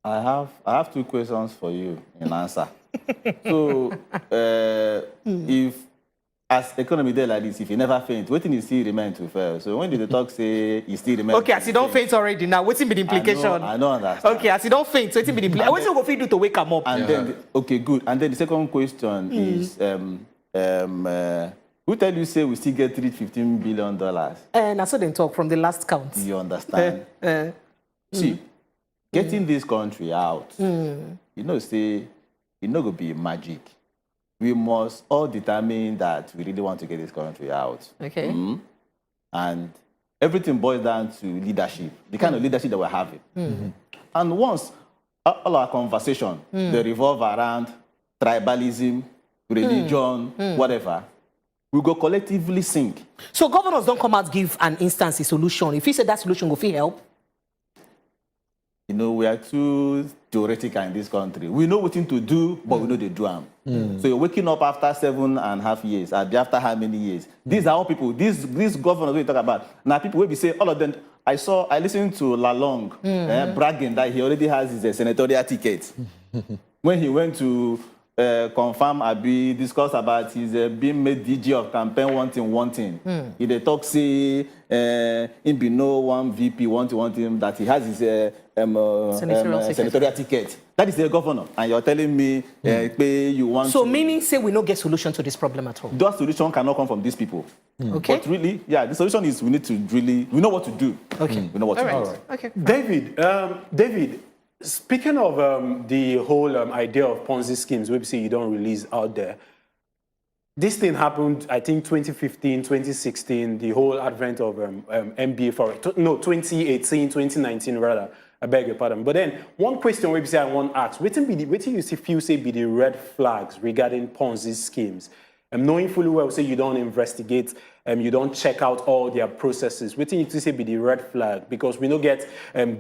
I have 2 questions for you in answer. So, if as economy there like this, if you never faint, what you still remain to fail? So when did the talk say you still remain? Okay, as you don't faint already now, what's the implication? I don't understand. Okay, as you don't faint, what's the implication? What's you go fit do to wake them up? And then, okay, good. And then the second question is, who tell you say we still get $15 billion? And I saw them talk from the last count. You understand? See, getting this country out, you know, say, it not going to be magic. We must all determine that we really want to get this country out. Okay. And everything boils down to leadership, the kind of leadership that we're having. And once all our conversation, they revolve around tribalism, religion, whatever, we go collectively sink. So governors don't come out give an instance a solution. If he said that solution will help? You know, we are too theoretical in this country. We know what to do, but we know they do them. So you're waking up after 7.5 years, after how many years? These are all people, these governors we talk about. Now people will be saying, all of them, I listened to Lalong bragging that he already has his senatorial ticket. When he went to confirm Abi, discuss about his being made DG of campaign one thing. He they talk say in be no one VP one thing that he has his senatorial ticket. That is the governor, and you're telling me you want. So meaning say we don't get solution to this problem at all. That solution cannot come from these people. Okay. But really, yeah, the solution is we need to really we know what to do. Okay. We know what to do. All right. Okay. David. Speaking of the whole idea of Ponzi schemes, we say you don't release out there. This thing happened, I think, 2015, 2016, the whole advent of MBA for it. No, 2018, 2019, rather. I beg your pardon. But then, one question we say I want to ask, what do you feel say be the red flags regarding Ponzi schemes? Knowing fully well, say you don't investigate, you don't check out all their processes. What do you say be the red flag? Because we don't get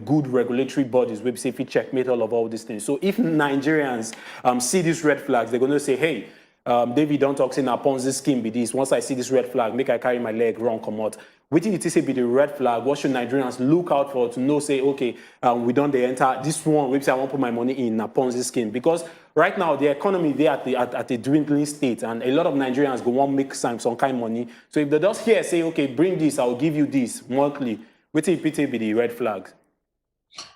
good regulatory bodies. We say if you checkmate all these things. So if Nigerians see these red flags, they're going to say, hey, David, don't talk in a Ponzi scheme be this. Once I see this red flag, make I carry my leg wrong, come out. What do you say be the red flag? What should Nigerians look out for to know, say, okay, we don't they enter this one, maybe I won't put my money in a Ponzi scheme? Because right now, the economy, they at a dwindling state, and a lot of Nigerians go want to make some kind of money. So if they just here say, okay, bring this, I'll give you this monthly, what do you say be the red flags?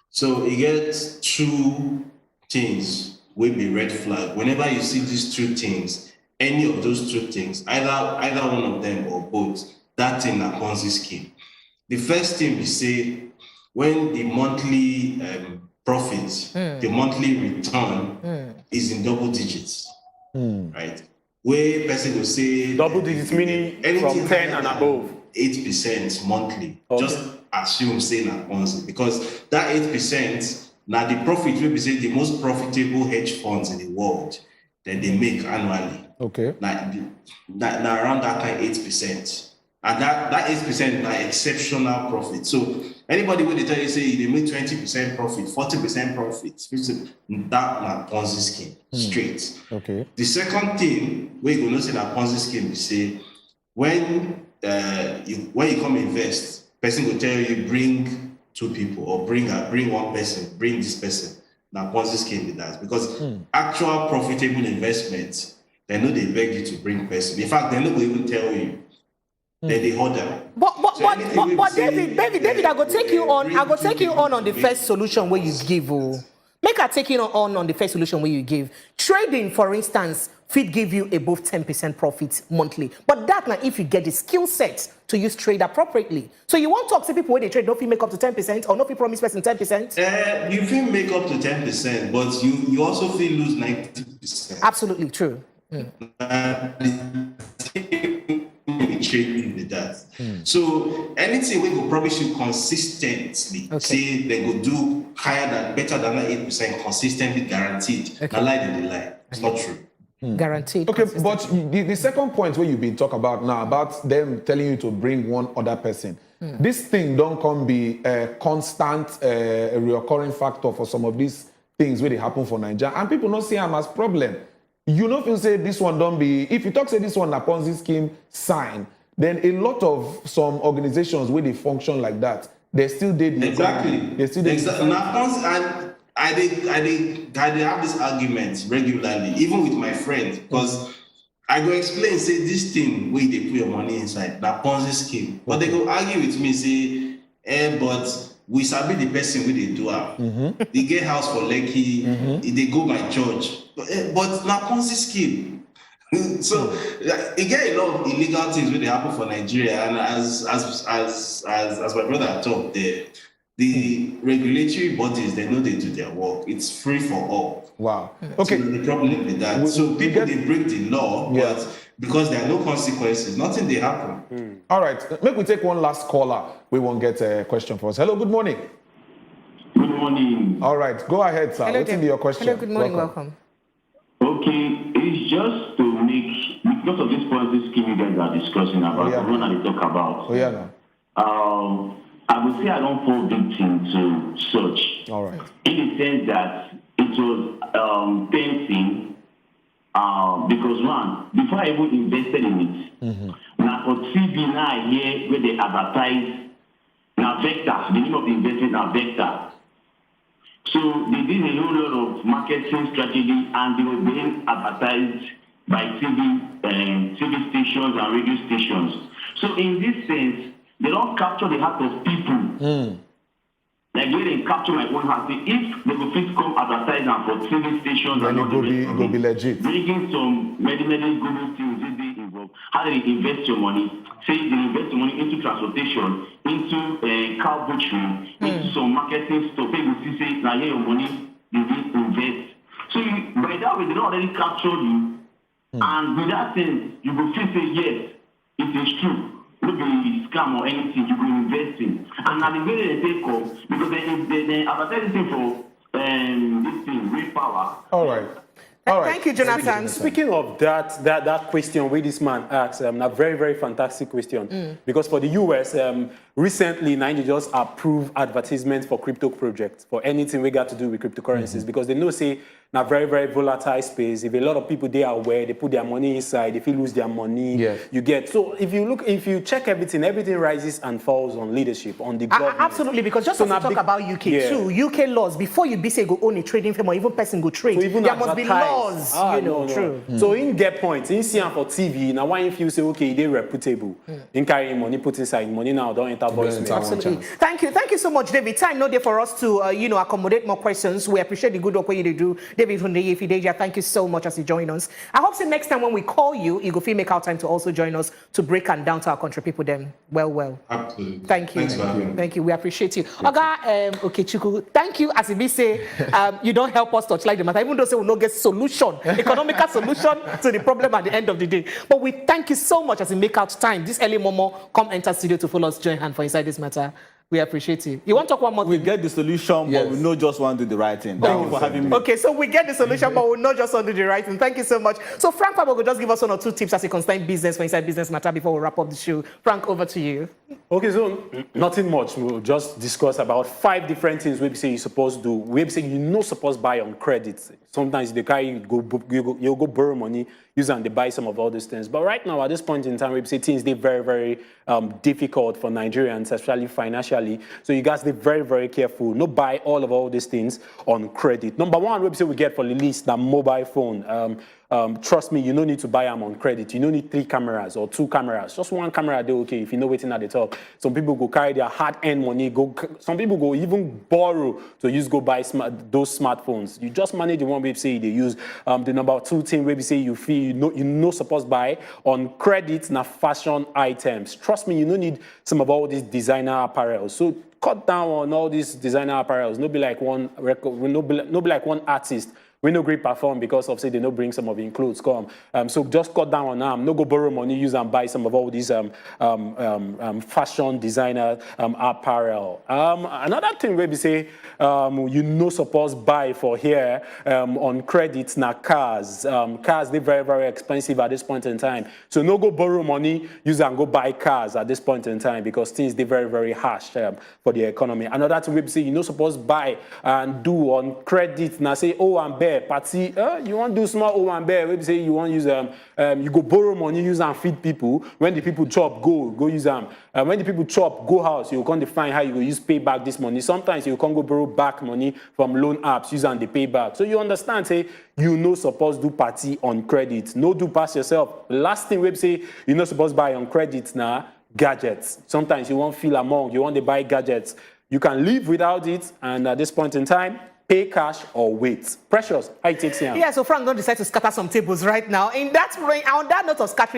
So it gets 2 things will be red flag. Whenever you see these 2 things, any of those 2 things, either one of them or both, that thing a Ponzi scheme. The first thing we say, when the monthly profit, the monthly return is in double digits, right? Where person will say double digits meaning from 10 and above, 8% monthly. Okay. Just assume saying a Ponzi, because that 8%. Now the profit will be say the most profitable hedge funds in the world that they make annually. Okay. Now around that kind 8%. And that 8% are exceptional profit. So anybody will tell you say they make 20% profit, 40% profit, that na Ponzi scheme straight. Okay. The second thing where you go notice that Ponzi scheme is say when you come invest, person will tell you bring 2 people or bring one person, bring this person. Now Ponzi scheme with that because actual profitable investments, they know they beg you to bring person. In fact, they know they even tell you. Then they hold them. But David, I go take you on. I go take you on the first solution where you give. Make I take you on the first solution where you give. Trading, for instance, fit give you above 10% profit monthly. But that now, if you get the skill set to use trade appropriately. So you want to talk to people where they trade, don't feel make up to 10% or not feel promise person 10%? You feel make up to 10%, but you also feel lose 90%. Absolutely true. Trading with that. So anything we go promise you consistently, say they go do higher than, better than that 8%, consistently guaranteed. A lie they lie. It's not true. Guaranteed. Okay, but the second point where you've been talking about now, about them telling you to bring one other person, this thing don't come be a constant, a recurring factor for some of these things where they happen for Nigeria, and people not see them as problem. You know, if you say this one don't be, if you talk say this one a Ponzi scheme sign, then a lot of some organizations where they function like that, they still did exactly. They still did. Now, Ponzi, and I have this argument regularly, even with my friends, because I go explain, say this thing where they put your money inside, that Ponzi scheme. But they go argue with me, say, but we sabi the person where they do it. They get house for Lekki, they go by church. But now Ponzi scheme. So it get a lot of illegal things where they happen for Nigeria, and as my brother talked there. The regulatory bodies, they know they do their work. It's free for all. Wow. Okay. So the problem with that. So people, they break the law, but because there are no consequences, nothing they happen. All right. Maybe we take one last caller. We won't get a question for us. Hello, good morning. Good morning. All right. Go ahead, sir. Hello, What's in your question? Hello, good morning. Welcome. Okay. It's just to make, because of this policy scheme you guys are discussing about, the one that they talk about. Oh, yeah, no. I would say I don't fall victim to such. All right. In the sense that it was tempting, because one, before I even invested in it, now for TV now I hear where they advertise now Vector, the name of the investment now Vector. So they did a whole lot of marketing strategy, and they were being advertised by TV stations and radio stations. So in this sense, they don't capture the heart of people. Like when they capture my own heart, if they will fit come advertise for TV stations then and all the rest of it, be legit. bringing some medical good things if they involved. How do they invest your money? Say they invest your money into transportation, into cow butchery, into some marketing stuff. People see say now here your money they will invest. So by that way they don't already capture you, and with that sense you will feel say yes, it is true. Not be scam or anything, you go invest in. And now the way they take off, because they advertise this for this thing, real power. All right. All right. Thank you, Jonathan. Speaking of that question where this man asked, a very, very fantastic question. Because for the US, recently, Nigeria just approved advertisements for crypto projects, for anything we got to do with cryptocurrencies, because they know, say, in a very, very volatile space, if a lot of people, they are aware, they put their money inside, if you lose their money, you get. So if you check everything rises and falls on leadership, on the government. Absolutely, because just as we talk about UK too, UK laws, before you be say go own a trading firm or even person go trade, so there must be laws, true. So in get points, in see for TV, now why if you say, okay, they're reputable, in carrying money, put inside money now, don't enter voice. Absolutely. Thank you so much, David. Time no day for us to accommodate more questions. We appreciate the good work you do. David Hundeyin, Fideja, thank you so much as you join us. I hope next time when we call you, you go feel make our time to also join us to break and down to our country people them. Well. Absolutely. Thank you. Thank you. We appreciate you. Oga, Chuku, thank you. As we say, you don't help us touch like the matter, even though say we no get solution, economical solution to the problem at the end of the day. But we thank you so much as we make out time. This early Momo, come enter studio to follow us, join hand for inside this matter. We appreciate you. You want to talk one more thing? We get the solution, but we not just want to do the right thing. Thank you for having me. Okay, so we get the solution, but we not just want to do the right thing. Thank you so much. So Frank Pabo will just give us 1 or 2 tips as a concern business for inside business matter before we wrap up the show. Frank, over to you. Okay, so nothing much. We'll just discuss about 5 different things we say you're supposed to do. We say you're not supposed to buy on credit. Sometimes the guy you go borrow money, use and they buy some of all these things. But right now, at this point in time, we say things they're very, very difficult for Nigerians, especially financially. So you guys be very, very careful. Not buy all these things on credit. Number 1, we say we get for the list that mobile phone. Trust me, you don't need to buy them on credit. You don't need 3 cameras or 2 cameras. Just 1 camera, they're okay. If you know waiting at the top. Some people go carry their hard-earned money. Some people go even borrow to go buy those smartphones. You just manage the one we say they use. The number 2 thing we say you feel you know supposed to buy on credit na fashion items. Trust me, you don't need some of all these designer apparel. So cut down on all these designer apparels. No be like one record. No be like one artist we no great perform because of say they no bring some of the clothes come. So just cut down on them. No go borrow money, use and buy some of all these fashion designer apparel. Another thing where we say you no suppose buy for here on credits na cars. Cars they very, very expensive at this point in time. So no go borrow money, use and go buy cars at this point in time because things they very, very harsh for the economy. Another thing we say you no suppose buy and do on credit now say oh and bear party you want to do small oh and bear we say you want use you go borrow money use and feed people when the people chop go use them when the people chop go house you can't define how you go use pay back this money. Sometimes you can't go borrow back money from loan apps use and they pay back. So you understand say you no supposed do party on credit, no do pass yourself. Last thing we say you no supposed buy on credit now gadgets. Sometimes you won't feel among you want to buy gadgets. You can live without it, and at this point in time, pay cash or wait. Precious, how it takes you? Yeah, so Frank don't decide to scatter some tables right now. On that note of scattering